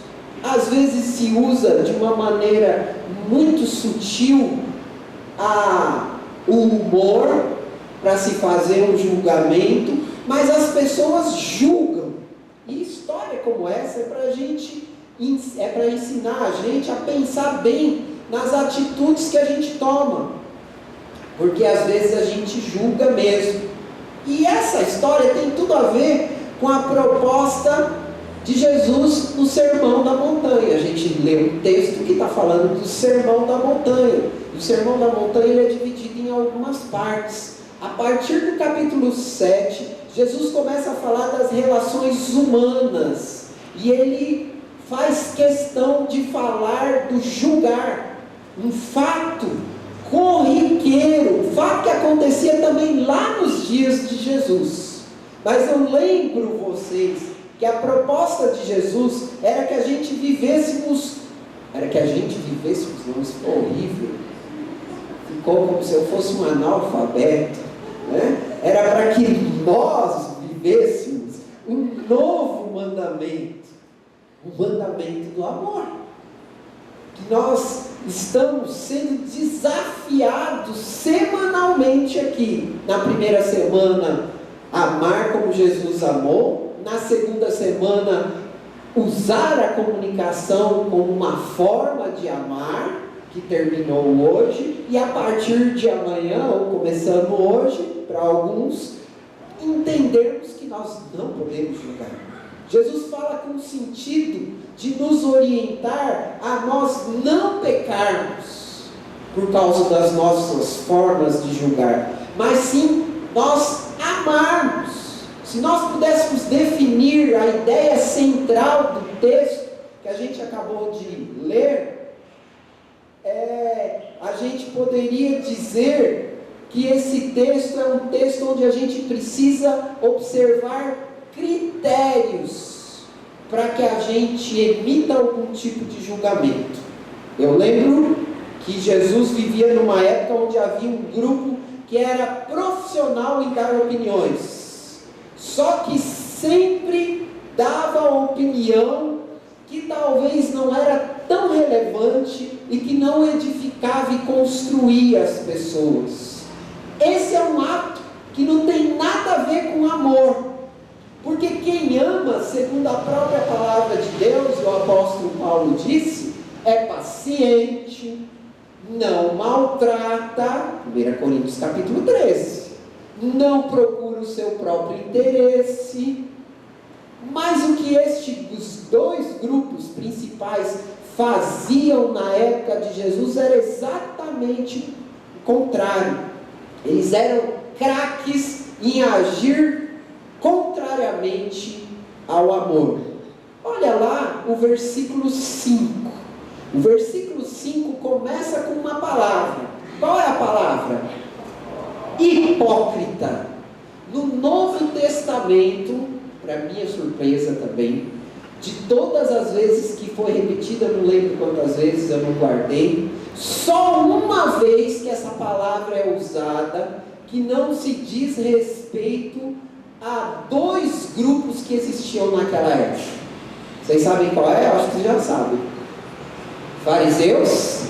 Às vezes se usa de uma maneira muito sutil o humor para se fazer um julgamento, mas as pessoas julgam. E história como essa é para ensinar a gente a pensar bem nas atitudes que a gente toma, porque às vezes a gente julga mesmo. E essa história tem tudo a ver com a proposta de Jesus no Sermão da Montanha. A gente lê um texto que está falando do Sermão da Montanha. O Sermão da Montanha ele é dividido em algumas partes. A partir do capítulo 7, Jesus começa a falar das relações humanas. E ele faz questão de falar do julgar. Um fato corriqueiro, um fato que acontecia também lá nos dias de Jesus. Mas eu lembro vocês que a proposta de Jesus era que a gente vivêssemos, não, isso ficou horrível, ficou como se eu fosse um analfabeto, né? Era para que nós vivêssemos um novo mandamento, o mandamento do amor, que nós estamos sendo desafiados semanalmente aqui. Na primeira semana, amar como Jesus amou. Na segunda semana, usar a comunicação como uma forma de amar, que terminou hoje. E a partir de amanhã, ou começando hoje, para alguns, entendermos que nós não podemos julgar. Jesus fala com o sentido de nos orientar a nós não pecarmos por causa das nossas formas de julgar, mas sim nós amarmos. Se nós pudéssemos definir a ideia central do texto que a gente acabou de ler, a gente poderia dizer que esse texto é um texto onde a gente precisa observar critérios para que a gente emita algum tipo de julgamento. Eu lembro que Jesus vivia numa época onde havia um grupo que era profissional em dar opiniões, só que sempre dava opinião que talvez não era tão relevante e que não edificava e construía as pessoas. Esse é um ato que não tem nada a ver com amor, porque quem ama, segundo a própria palavra de Deus, o apóstolo Paulo disse, é paciente, não maltrata, 1 Coríntios capítulo 13, não procura o seu próprio interesse. Mas o que os dois grupos principais faziam na época de Jesus era exatamente o contrário. Eles eram craques em agir contrariamente ao amor. Olha lá o versículo 5. O versículo 5 começa com uma palavra. Qual é a palavra? Hipócrita. No Novo Testamento, para minha surpresa também, de todas as vezes que foi repetida, não lembro quantas vezes, eu não guardei, só uma vez que essa palavra é usada, que não se diz respeito a dois grupos que existiam naquela época. Vocês sabem qual é? Eu acho que vocês já sabem. Fariseus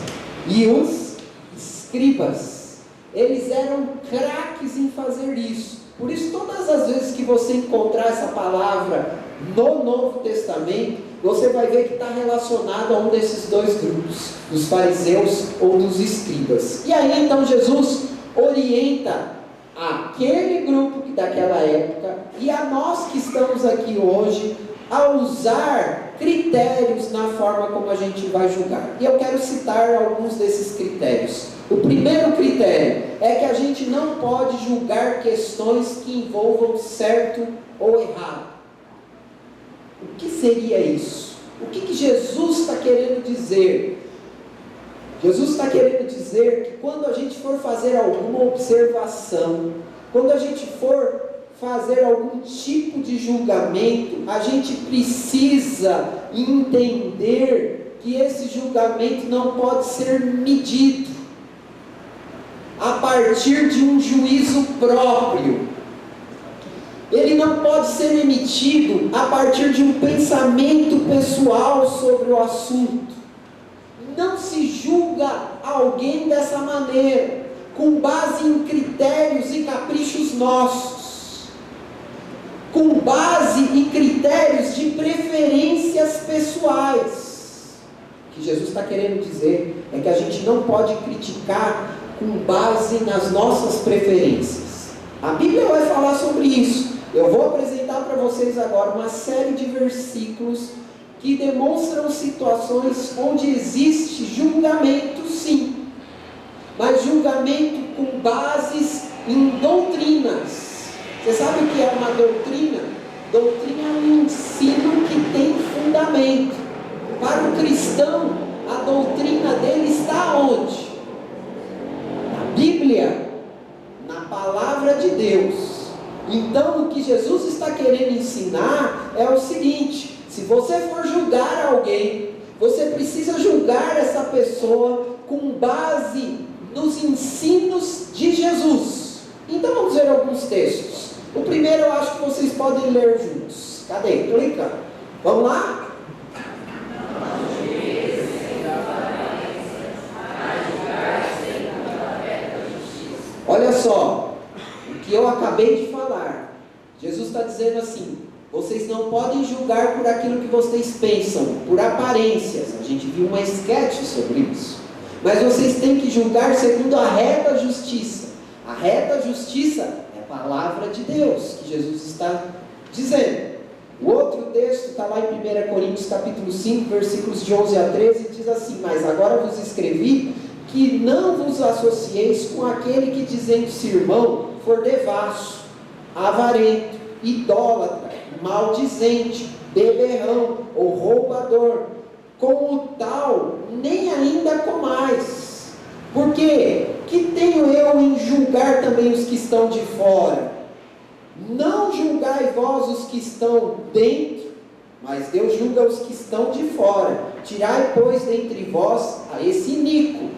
e os escribas. Eles eram craques em fazer isso. Por isso, todas as vezes que você encontrar essa palavra no Novo Testamento, você vai ver que está relacionado a um desses dois grupos, dos fariseus ou dos escribas. E aí então Jesus orienta aquele grupo daquela época e a nós que estamos aqui hoje a usar critérios na forma como a gente vai julgar. E eu quero citar alguns desses critérios. O primeiro critério é que a gente não pode julgar questões que envolvam certo ou errado. O que seria isso? O que Jesus está querendo dizer? Jesus está querendo dizer que quando a gente for fazer alguma observação, quando a gente for fazer algum tipo de julgamento, a gente precisa entender que esse julgamento não pode ser medido a partir de um juízo próprio. Ele não pode ser emitido a partir de um pensamento pessoal sobre o assunto. Não se julga alguém dessa maneira, com base em critérios e caprichos nossos, com base em critérios de preferências pessoais, que que Jesus está querendo dizer é que a gente não pode criticar com base nas nossas preferências. A Bíblia vai falar sobre isso. Eu vou apresentar para vocês agora uma série de versículos que demonstram situações onde existe julgamento, sim, mas julgamento com bases em doutrinas. Você sabe o que é uma doutrina? Doutrina é um ensino que tem fundamento. Para o cristão, a doutrina dele está onde? Na Bíblia, na palavra de Deus. Então, o que Jesus está querendo ensinar é o seguinte: se você for julgar alguém, você precisa julgar essa pessoa com base nos ensinos de Jesus. Então, vamos ver alguns textos. O primeiro eu acho que vocês podem ler juntos. Cadê? Clica. Vamos lá? Olha só, o que eu acabei de falar. Jesus está dizendo assim: vocês não podem julgar por aquilo que vocês pensam, por aparências. A gente viu uma esquete sobre isso. Mas vocês têm que julgar segundo a reta justiça. A reta justiça é a palavra de Deus, que Jesus está dizendo. O outro texto está lá em 1 Coríntios capítulo 5, versículos de 11 a 13, diz assim: mas agora vos escrevi que não vos associeis com aquele que, dizendo-se irmão, for devasso, avarento, idólatra, maldizente, beberrão ou roubador. Com o tal, nem ainda comais. Porque que tenho eu em julgar também os que estão de fora? Não julgai vós os que estão dentro, mas Deus julga os que estão de fora. Tirai, pois, dentre vós a esse iníquo.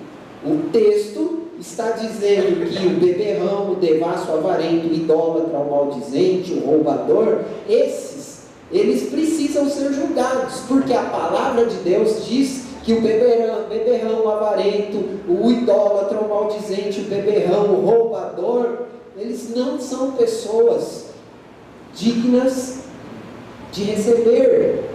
O texto está dizendo que o beberrão, o devasso, o avarento, o idólatra, o maldizente, o roubador, eles precisam ser julgados, porque a palavra de Deus diz que o beberrão, o avarento, o idólatra, o maldizente, o beberrão, o roubador, eles não são pessoas dignas de receber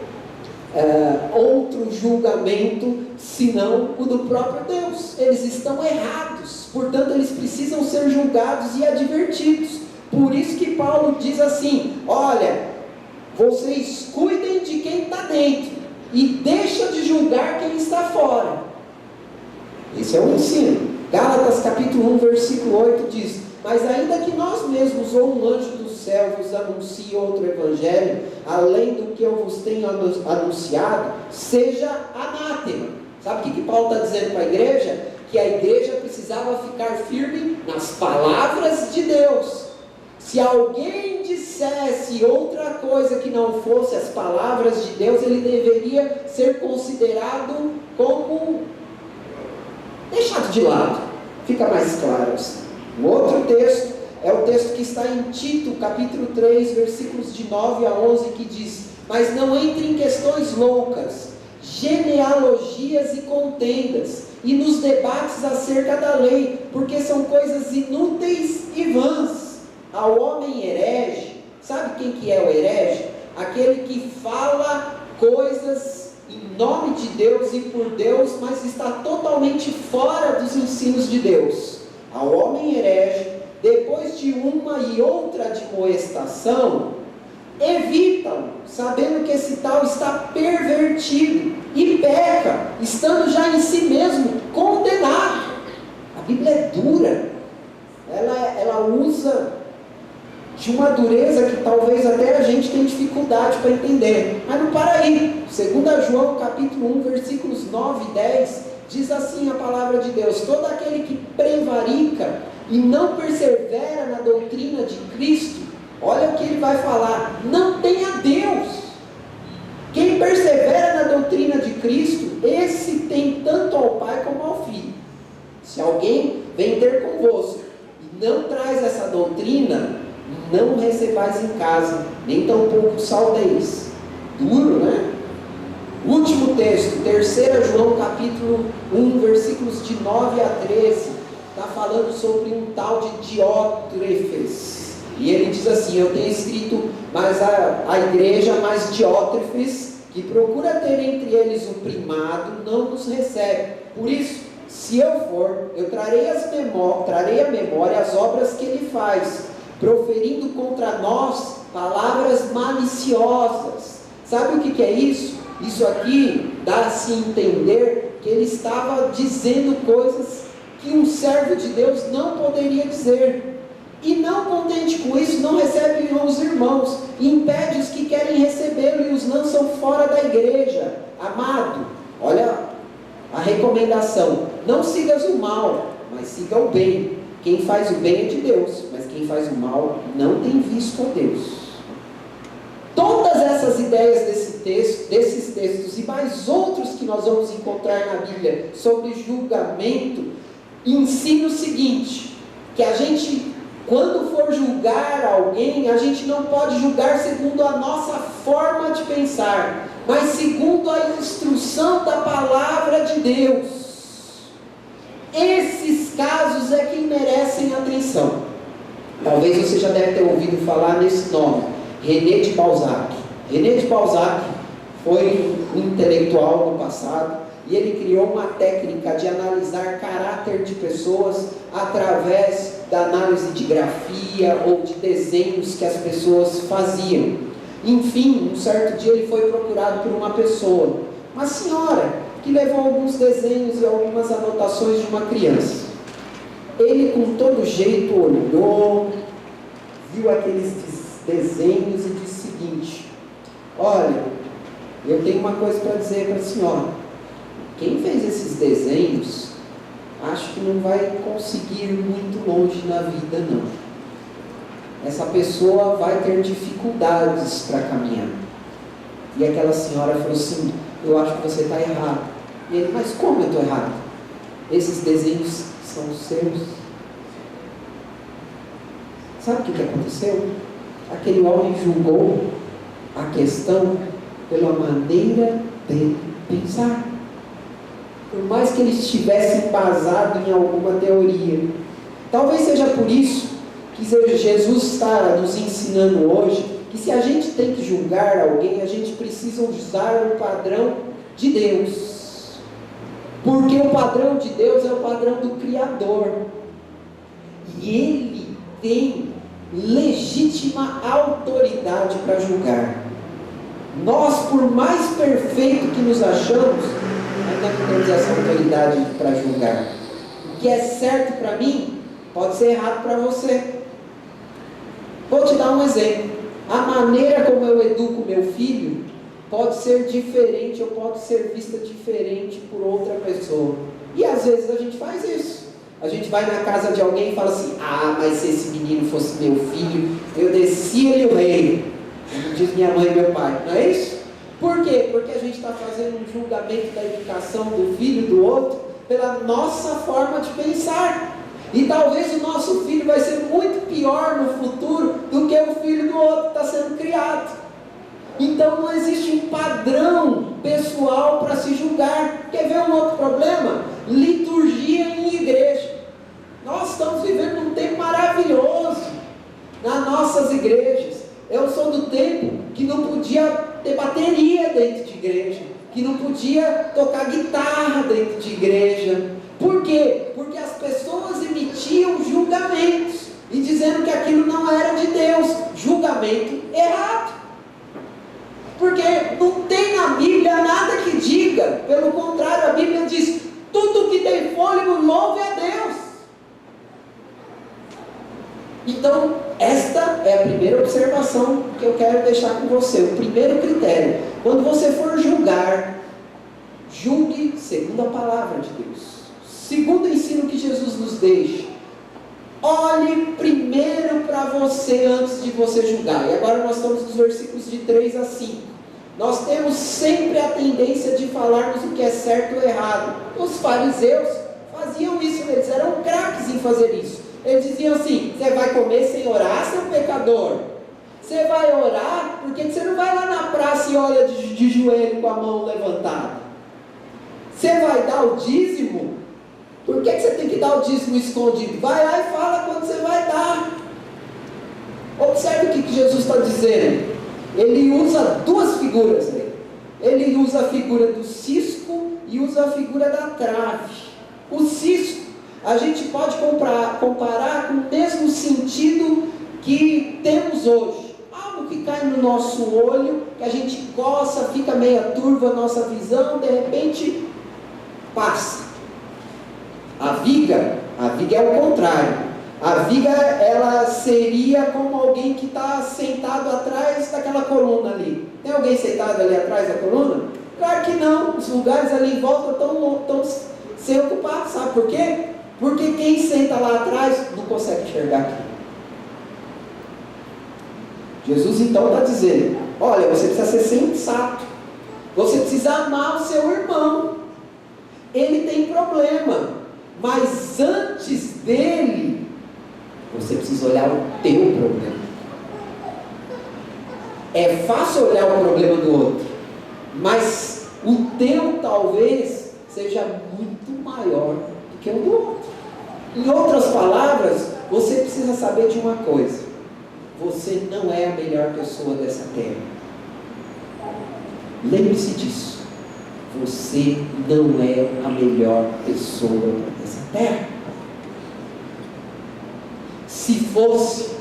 outro julgamento senão o do próprio Deus. Eles estão errados, portanto eles precisam ser julgados e advertidos. Por isso que Paulo diz assim: olha, vocês cuidem de quem está dentro e deixa de julgar quem está fora. Esse é o ensino. Gálatas capítulo 1, versículo 8 diz: mas ainda que nós mesmos ou um anjo do céu vos anuncie outro evangelho, além do que eu vos tenho anunciado, seja anátema. Sabe o que Paulo está dizendo para a igreja? Que a igreja precisava ficar firme nas palavras de Deus. Se alguém dissesse outra coisa que não fosse as palavras de Deus, ele deveria ser considerado como deixado de lado. Fica mais claro assim. O outro texto é o texto que está em Tito, capítulo 3, versículos de 9 a 11, que diz: mas não entre em questões loucas, genealogias e contendas, e nos debates acerca da lei, porque são coisas inúteis e vãs. Ao homem herege, sabe quem que é o herege? Aquele que fala coisas em nome de Deus e por Deus, mas está totalmente fora dos ensinos de Deus. Ao homem herege, depois de uma e outra admoestação, evitam, sabendo que esse tal está pervertido e peca, estando já em si mesmo condenado. A Bíblia é dura, ela usa de uma dureza que talvez até a gente tenha dificuldade para entender, mas não para aí. 2 João capítulo 1, versículos 9 e 10, diz assim a palavra de Deus: todo aquele que prevarica e não persevera na doutrina de Cristo, olha o que ele vai falar, não tem a Deus. Quem persevera na doutrina de Cristo, esse tem tanto ao Pai como ao Filho. Se alguém vem ter convosco e não traz essa doutrina, não o recebais em casa, nem tampouco saudeis. Duro, né? Último texto, 3 João capítulo 1, versículos de 9 a 13, está falando sobre um tal de Diótrefes. E ele diz assim: eu tenho escrito mas a igreja, mas Diótrefes, que procura ter entre eles o primado, não nos recebe. Por isso, se eu for, eu trarei à memória as obras que ele faz, proferindo contra nós palavras maliciosas. Sabe o que é isso? Isso aqui dá-se a entender que ele estava dizendo coisas que um servo de Deus não poderia dizer. E não contente com isso, não recebe os irmãos, e impede os que querem recebê-lo e os lançam fora da igreja. Amado, olha a recomendação: não sigas o mal, mas siga o bem. Quem faz o bem é de Deus, mas quem faz o mal não tem visto a Deus. Todas essas ideias desses textos e mais outros que nós vamos encontrar na Bíblia sobre julgamento, ensinam o seguinte: que a gente, quando for julgar alguém, a gente não pode julgar segundo a nossa forma de pensar, mas segundo a instrução da palavra de Deus. Esses casos é que merecem atenção. Talvez você já deve ter ouvido falar nesse nome, René de Balzac. René de Balzac foi um intelectual no passado, e ele criou uma técnica de analisar caráter de pessoas através da análise de grafia ou de desenhos que as pessoas faziam. Enfim, um certo dia ele foi procurado por uma pessoa, uma senhora, que levou alguns desenhos e algumas anotações de uma criança. Ele, com todo jeito, olhou, viu aqueles desenhos e disse o seguinte: olha, eu tenho uma coisa para dizer para a senhora. Quem fez esses desenhos, acho que não vai conseguir ir muito longe na vida, não. Essa pessoa vai ter dificuldades para caminhar. E aquela senhora falou assim: eu acho que você está errado. E ele: mas como eu estou errado? Esses desenhos são os seus. Sabe o que aconteceu? Aquele homem julgou a questão pela maneira de pensar. Por mais que ele estivesse embasado em alguma teoria. Talvez seja por isso que Jesus está nos ensinando hoje que se a gente tem que julgar alguém, a gente precisa usar o padrão de Deus. Porque o padrão de Deus é o padrão do Criador. E Ele tem legítima autoridade para julgar. Nós, por mais perfeito que nos achamos, ainda não temos essa autoridade para julgar. O que é certo para mim, pode ser errado para você. Vou te dar um exemplo. A maneira como eu educo meu filho pode ser diferente ou pode ser vista diferente por outra pessoa. E às vezes a gente faz isso. A gente vai na casa de alguém e fala assim: ah, mas se esse menino fosse meu filho, eu descia-lhe o rei. Como diz minha mãe e meu pai. Não é isso? Por quê? Porque a gente está fazendo um julgamento da educação do filho do outro pela nossa forma de pensar. E talvez o nosso filho vai ser muito pior no futuro do que o filho do outro que está sendo criado. Então não existe um padrão pessoal para se julgar. Quer ver um outro problema? Liturgia em igreja. Nós estamos vivendo um tempo maravilhoso nas nossas igrejas. Eu sou do tempo que não podia ter bateria dentro de igreja, que não podia tocar guitarra dentro de igreja. Por quê? Porque as pessoas emitiam julgamentos e dizendo que aquilo não era de Deus. Julgamento errado. Porque não tem na Bíblia nada que diga. Pelo contrário, a Bíblia diz: tudo que tem fôlego, louve a Deus. Então, esta é a primeira observação que eu quero deixar com você. O primeiro critério: quando você for julgar, julgue segundo a palavra de Deus. Segundo ensino que Jesus nos deixa: olhe primeiro para você antes de você julgar. E agora nós estamos nos versículos de 3 a 5. Nós temos sempre a tendência de falarmos o que é certo ou errado. Os fariseus faziam isso, eles eram craques em fazer isso. Eles diziam assim: você vai comer sem orar, seu pecador? Você vai orar porque você não vai lá na praça e olha de joelho com a mão levantada. Você vai dar o dízimo? Por que você tem que dar o dízimo escondido? Vai lá e fala quando você vai dar. Observe o que Jesus está dizendo. Ele usa duas figuras. ele usa a figura do cisco e usa a figura da trave. O cisco, a gente pode comparar com o mesmo sentido que temos hoje. Algo que cai no nosso olho, que a gente coça, fica meia turva a nossa visão, de repente passa. A viga é o contrário. A viga, ela seria como alguém que está sentado atrás daquela coluna ali. Tem alguém sentado ali atrás da coluna? Claro que não. Os lugares ali em volta estão sem ocupar. Sabe por quê? Porque quem senta lá atrás não consegue enxergar aqui. Jesus então está dizendo, olha, você precisa ser sensato. Você precisa amar o seu irmão. Ele tem problema. Mas antes dele, você precisa olhar o teu problema. É fácil olhar o problema do outro, mas o teu talvez seja muito maior do que o do outro. Em outras palavras, você precisa saber de uma coisa: você não é a melhor pessoa dessa terra. Lembre-se disso. Você não é a melhor pessoa dessa terra. Se fosse,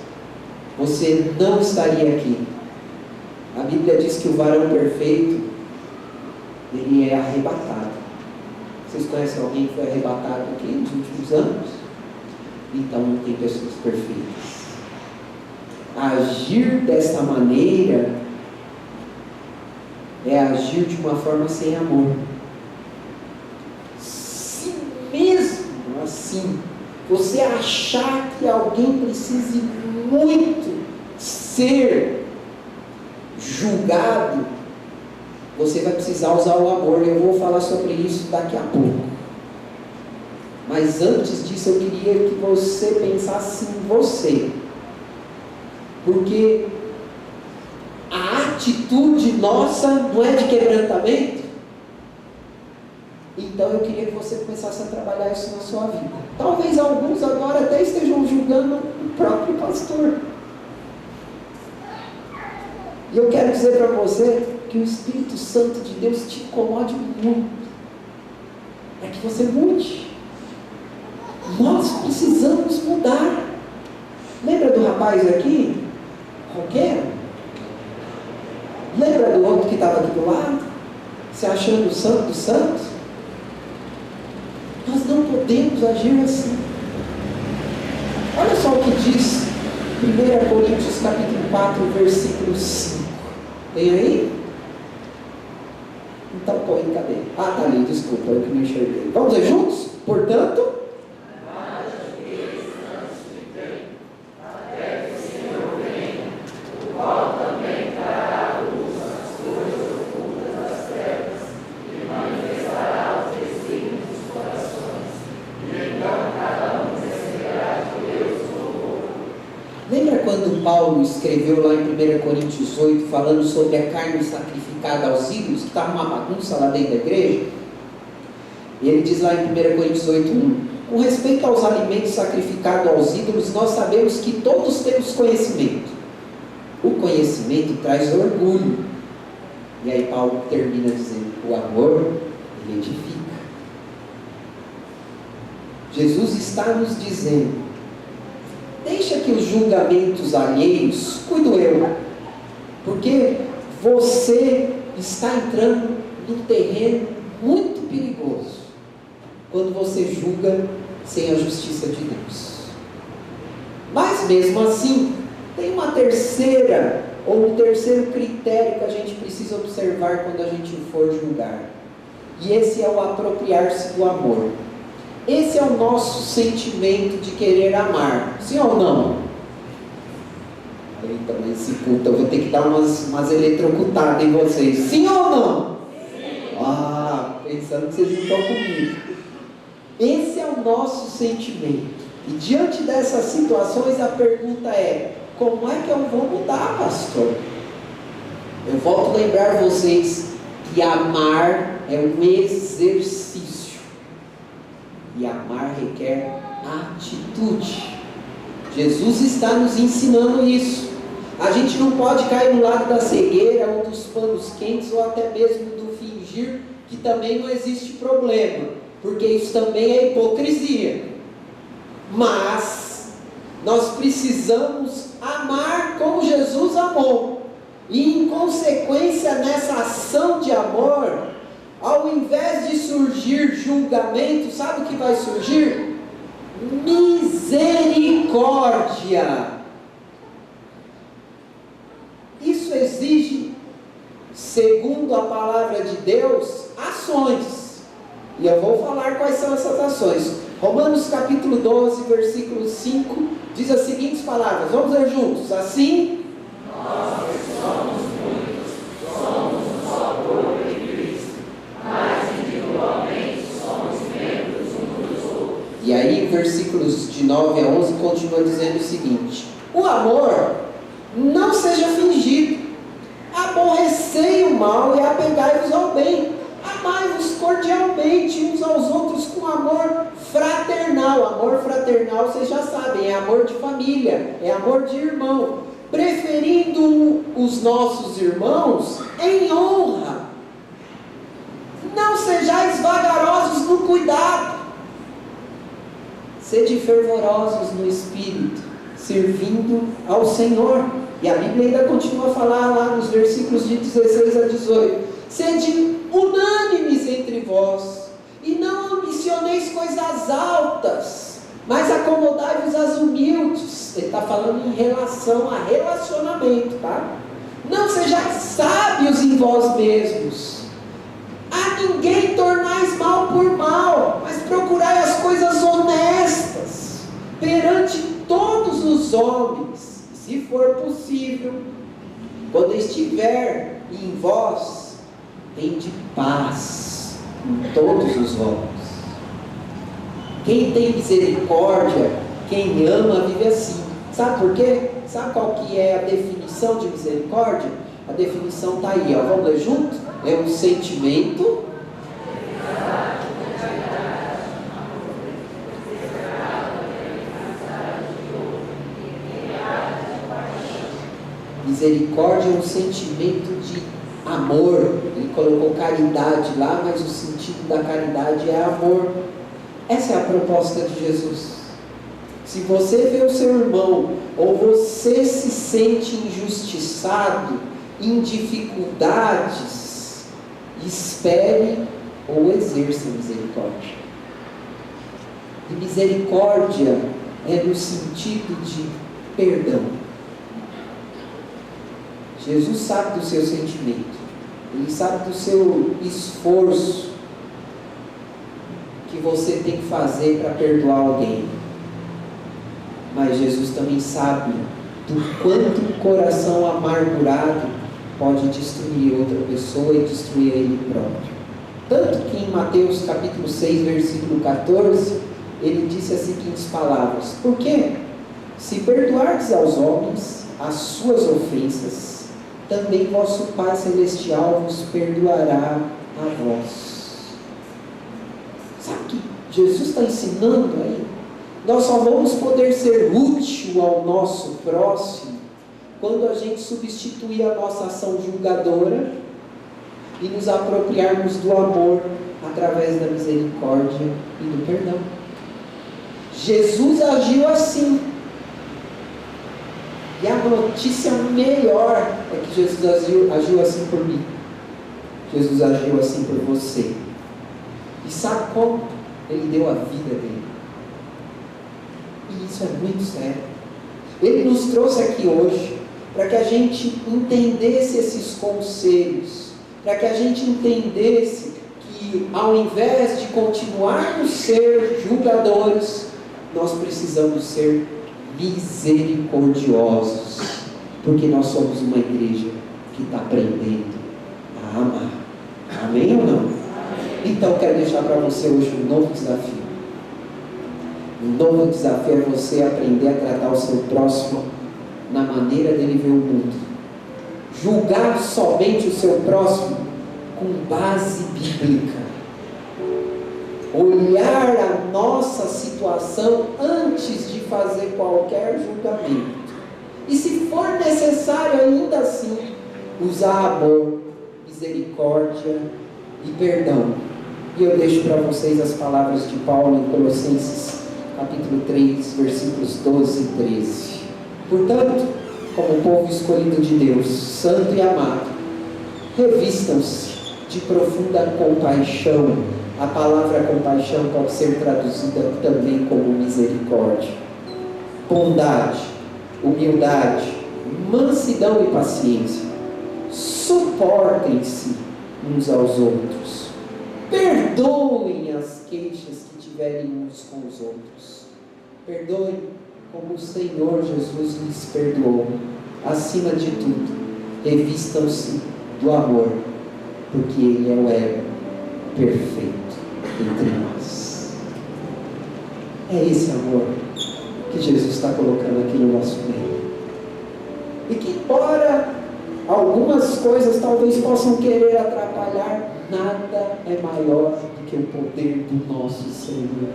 você não estaria aqui. A Bíblia diz que o varão perfeito, ele é arrebatado. Vocês conhecem alguém que foi arrebatado aqui nos últimos anos? Então não tem pessoas perfeitas. Agir dessa maneira é agir de uma forma sem amor. Se mesmo assim você achar que alguém precise muito ser julgado, você vai precisar usar o amor. Eu vou falar sobre isso daqui a pouco. Mas antes disso, eu queria que você pensasse em você. Porque a atitude nossa não é de quebrantamento. Então eu queria que você começasse a trabalhar isso na sua vida. Talvez alguns agora até estejam julgando o próprio pastor. E eu quero dizer para você que o Espírito Santo de Deus te incomode muito. É que você mude. Nós precisamos mudar. Lembra do rapaz aqui? Roqueiro? Lembra do outro que estava aqui do lado? Se achando o santo dos santos? Nós não podemos agir assim. Olha só o que diz 1 Coríntios capítulo 4, versículo 5. Tem aí? Então põe, cadê? Ah, está ali, desculpa, eu que não enxerguei. Vamos ver juntos? Portanto, Paulo escreveu lá em 1 Coríntios 8, falando sobre a carne sacrificada aos ídolos, que estava uma bagunça lá dentro da igreja. E ele diz lá em 1 Coríntios 8:1: com respeito aos alimentos sacrificados aos ídolos, nós sabemos que todos temos conhecimento. O conhecimento traz orgulho. E aí Paulo termina dizendo: o amor, ele edifica. Jesus está nos dizendo: deixa que os julgamentos alheios cuido eu, porque você está entrando num terreno muito perigoso quando você julga sem a justiça de Deus. Mas mesmo assim, tem uma terceira ou um terceiro critério que a gente precisa observar quando a gente for julgar, e esse é o apropriar-se do amor. Esse é o nosso sentimento de querer amar, sim ou não? Eita, mas esse culto, eu vou ter que dar umas eletrocutadas em vocês, sim ou não? Sim. Ah, pensando que vocês não estão comigo. Esse é o nosso sentimento. E diante dessas situações, a pergunta é: como é que eu vou mudar, pastor? Eu volto a lembrar vocês que amar é um exercício. E amar requer atitude. Jesus está nos ensinando isso. A gente não pode cair no lado da cegueira ou dos panos quentes ou até mesmo do fingir que também não existe problema, porque isso também é hipocrisia. Mas nós precisamos amar como Jesus amou. E em consequência nessa ação de amor, ao invés de surgir julgamento, sabe o que vai surgir? Misericórdia. Isso exige, segundo a palavra de Deus, ações. E eu vou falar quais são essas ações. Romanos capítulo 12, versículo 5, diz as seguintes palavras. Vamos ler juntos. Assim, nós que somos muitos, somos um só corpo de Cristo, mas individualmente somos membros uns dos outros. E aí, versículos de 9 a 11, continua dizendo o seguinte: o amor não seja fingido, aborrecei o mal e apegai-vos ao bem, amai-vos cordialmente uns aos outros com amor fraternal. Amor fraternal, vocês já sabem, é amor de família, é amor de irmão, preferindo os nossos irmãos em honra. Não sejais vagarosos no cuidado, sede fervorosos no espírito, servindo ao Senhor. E a Bíblia ainda continua a falar lá nos versículos de 16 a 18: sede unânimes entre vós, e não ambicioneis coisas altas, mas acomodai-vos às humildes. Ele está falando em relação a relacionamento, tá? Não sejais sábios em vós mesmos, a ninguém tornais mal por mal, mas procurai as coisas honestas perante todos os homens. Se for possível, quando estiver em vós, tende paz com todos os homens. Quem tem misericórdia, quem ama, vive assim. Sabe por quê? Sabe qual que é a definição de misericórdia? A definição está aí, ó. Vamos ler junto? É um sentimento misericórdia, é um sentimento de amor. Ele colocou caridade lá, mas o sentido da caridade é amor. Essa é a proposta de Jesus. Se você vê o seu irmão, ou você se sente injustiçado, em dificuldades, espere ou exerça misericórdia. E misericórdia é no sentido de perdão. Jesus sabe do seu sentimento, Ele sabe do seu esforço que você tem que fazer para perdoar alguém. Mas Jesus também sabe do quanto um coração amargurado pode destruir outra pessoa e destruir ele próprio. Tanto que em Mateus capítulo 6, versículo 14, ele disse as seguintes palavras: por quê? Se perdoardes aos homens as suas ofensas, também vosso Pai Celestial vos perdoará a vós. Sabe o que Jesus está ensinando aí? Nós só vamos poder ser útil ao nosso próximo quando a gente substituir a nossa ação julgadora e nos apropriarmos do amor através da misericórdia e do perdão. Jesus agiu assim. E a notícia melhor é que Jesus agiu assim por mim. Jesus agiu assim por você. E sabe como? Ele deu a vida dele. E isso é muito sério. Ele nos trouxe aqui hoje para que a gente entendesse esses conselhos, para que a gente entendesse que ao invés de continuarmos ser julgadores, nós precisamos ser misericordiosos, porque nós somos uma igreja que está aprendendo a amar. Amém ou não? Então eu quero deixar para você hoje um novo desafio. Um novo desafio é você aprender a tratar o seu próximo na maneira dele ver o mundo. Julgar somente o seu próximo com base bíblica. Olhar a nossa situação antes de fazer qualquer julgamento. E se for necessário ainda assim, usar amor, misericórdia e perdão. E eu deixo para vocês as palavras de Paulo em Colossenses capítulo 3, versículos 12 e 13. Portanto, como povo escolhido de Deus, santo e amado, revistam-se de profunda compaixão. A palavra compaixão pode ser traduzida também como misericórdia, bondade, humildade, mansidão e paciência. Suportem-se uns aos outros. Perdoem as queixas que tiverem uns com os outros. Perdoem como o Senhor Jesus lhes perdoou. Acima de tudo, revistam-se do amor, porque Ele é o elo perfeito entre nós. É esse amor que Jesus está colocando aqui no nosso meio. E que, embora algumas coisas talvez possam querer atrapalhar, nada é maior do que o poder do nosso Senhor.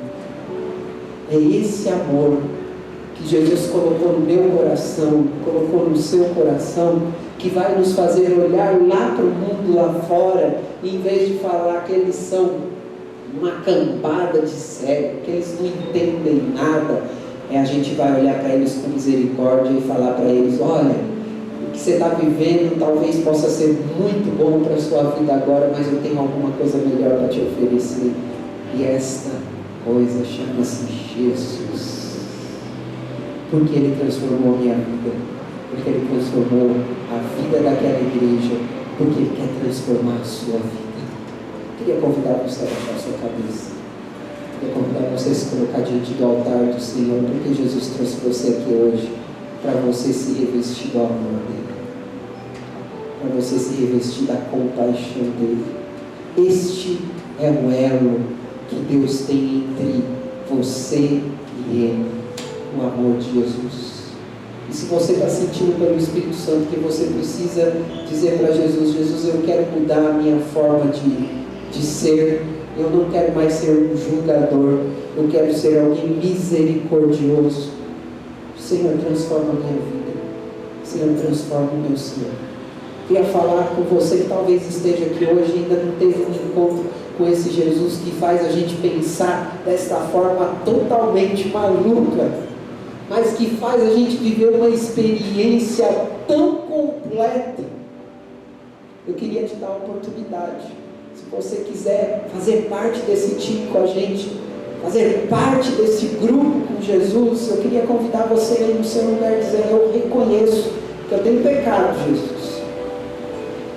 É esse amor que Jesus colocou no meu coração, colocou no seu coração, que vai nos fazer olhar lá para o mundo lá fora, e em vez de falar que eles são uma cambada de cego, que eles não entendem nada, a gente vai olhar para eles com misericórdia e falar para eles: olha, o que você está vivendo talvez possa ser muito bom para a sua vida agora, mas eu tenho alguma coisa melhor para te oferecer, e esta coisa chama-se Jesus. Porque Ele transformou a minha vida, porque Ele transformou a vida daquela igreja, porque Ele quer transformar a sua vida. Eu queria convidar você a baixar a sua cabeça. Eu queria convidar você a se colocar diante do altar do Senhor, porque Jesus trouxe você aqui hoje para você se revestir do amor dEle, para você se revestir da compaixão dEle. Este é o elo que Deus tem entre você e Ele, o amor de Jesus. E se você está sentindo pelo Espírito Santo que você precisa dizer para Jesus: Jesus, eu quero mudar a minha forma de ser, eu não quero mais ser um julgador, eu quero ser alguém misericordioso. Senhor, transforma a minha vida. Senhor, transforma o meu ser. Queria falar com você que talvez esteja aqui hoje e ainda não teve um encontro com esse Jesus que faz a gente pensar desta forma totalmente maluca, mas que faz a gente viver uma experiência tão completa. Eu queria te dar a oportunidade, se você quiser fazer parte desse time com a gente, fazer parte desse grupo com Jesus, eu queria convidar você aí no seu lugar, dizendo: eu reconheço que eu tenho pecado, Jesus.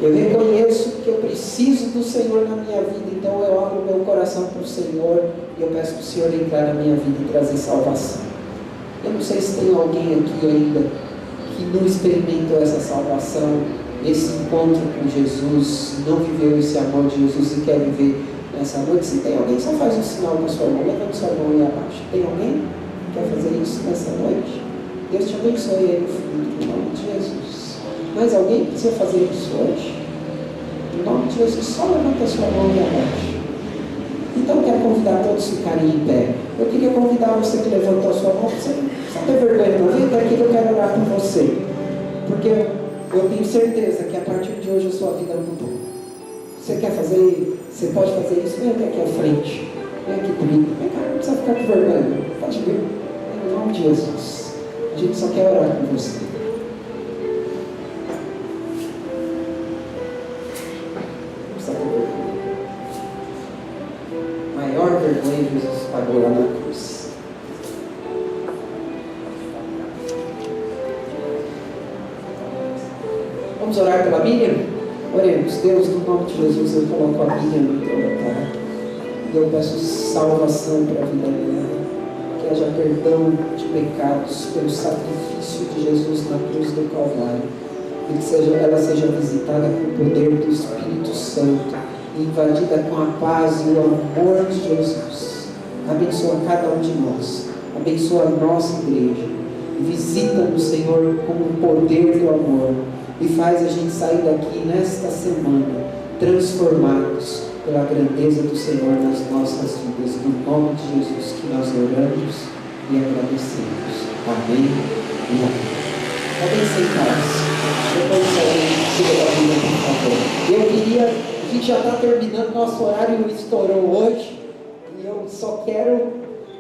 Eu reconheço que eu preciso do Senhor na minha vida, então eu abro meu coração para o Senhor e eu peço para o Senhor entrar na minha vida e trazer salvação. Eu não sei se tem alguém aqui ainda que não experimentou essa salvação, esse encontro com Jesus, não viveu esse amor de Jesus e quer viver nessa noite. Se tem alguém, só faz um sinal com a sua mão, levanta sua mão aí abaixo. Tem alguém que quer fazer isso nessa noite? Deus te abençoe aí no fundo, em nome de Jesus. Mais alguém precisa fazer isso hoje? Em nome de Jesus, só levanta a sua mão aí abaixo. Então quero convidar todos a ficarem em pé. Eu queria convidar você que levantou a sua mão, você só ter vergonha na vida, aqui eu quero orar por você. Porque eu tenho certeza que a partir de hoje a sua vida mudou. Você quer fazer, você pode fazer isso? Vem até aqui à frente. Vem aqui comigo. Vem cá, não precisa ficar com vergonha. Pode vir. Em nome de Jesus. A gente só quer orar com você. Maior vergonha Jesus pagou lá na cruz. Vamos orar pela Miriam? Oremos. Deus, no nome de Jesus, eu coloco a Miriam no teu altar. E eu peço salvação para a vida dela. Que haja perdão de pecados pelo sacrifício de Jesus na cruz do Calvário. E que ela seja visitada com o poder do Espírito Santo, invadida com a paz e o amor de Jesus. Abençoa cada um de nós, abençoa a nossa igreja, visita-nos, Senhor, com o poder do amor, e faz a gente sair daqui nesta semana transformados pela grandeza do Senhor nas nossas vidas. No nome de Jesus que nós oramos e agradecemos. Amém e amém. Podem sentar-se. Depois siga da vida, por favor. Eu queria, a gente já está terminando, nosso horário estourou hoje, e eu só quero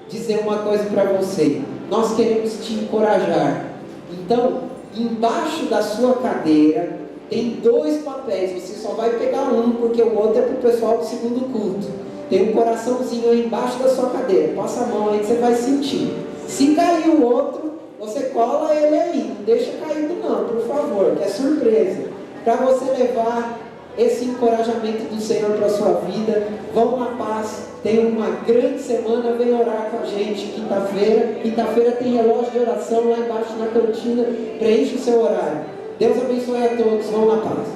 dizer uma coisa para você. Nós queremos te encorajar. Então, embaixo da sua cadeira tem 2 papéis. Você só vai pegar um, porque o outro é para o pessoal do segundo culto. Tem um coraçãozinho aí embaixo da sua cadeira. Passa a mão aí que você vai sentir. Se cair o outro, você cola ele aí. Não deixa caído não, por favor, que é surpresa. Para você levar esse encorajamento do Senhor para a sua vida. Vão na paz. Tenha uma grande semana. Vem orar com a gente quinta-feira. Quinta-feira tem relógio de oração lá embaixo na cantina. Preencha o seu horário. Deus abençoe a todos. Vão na paz.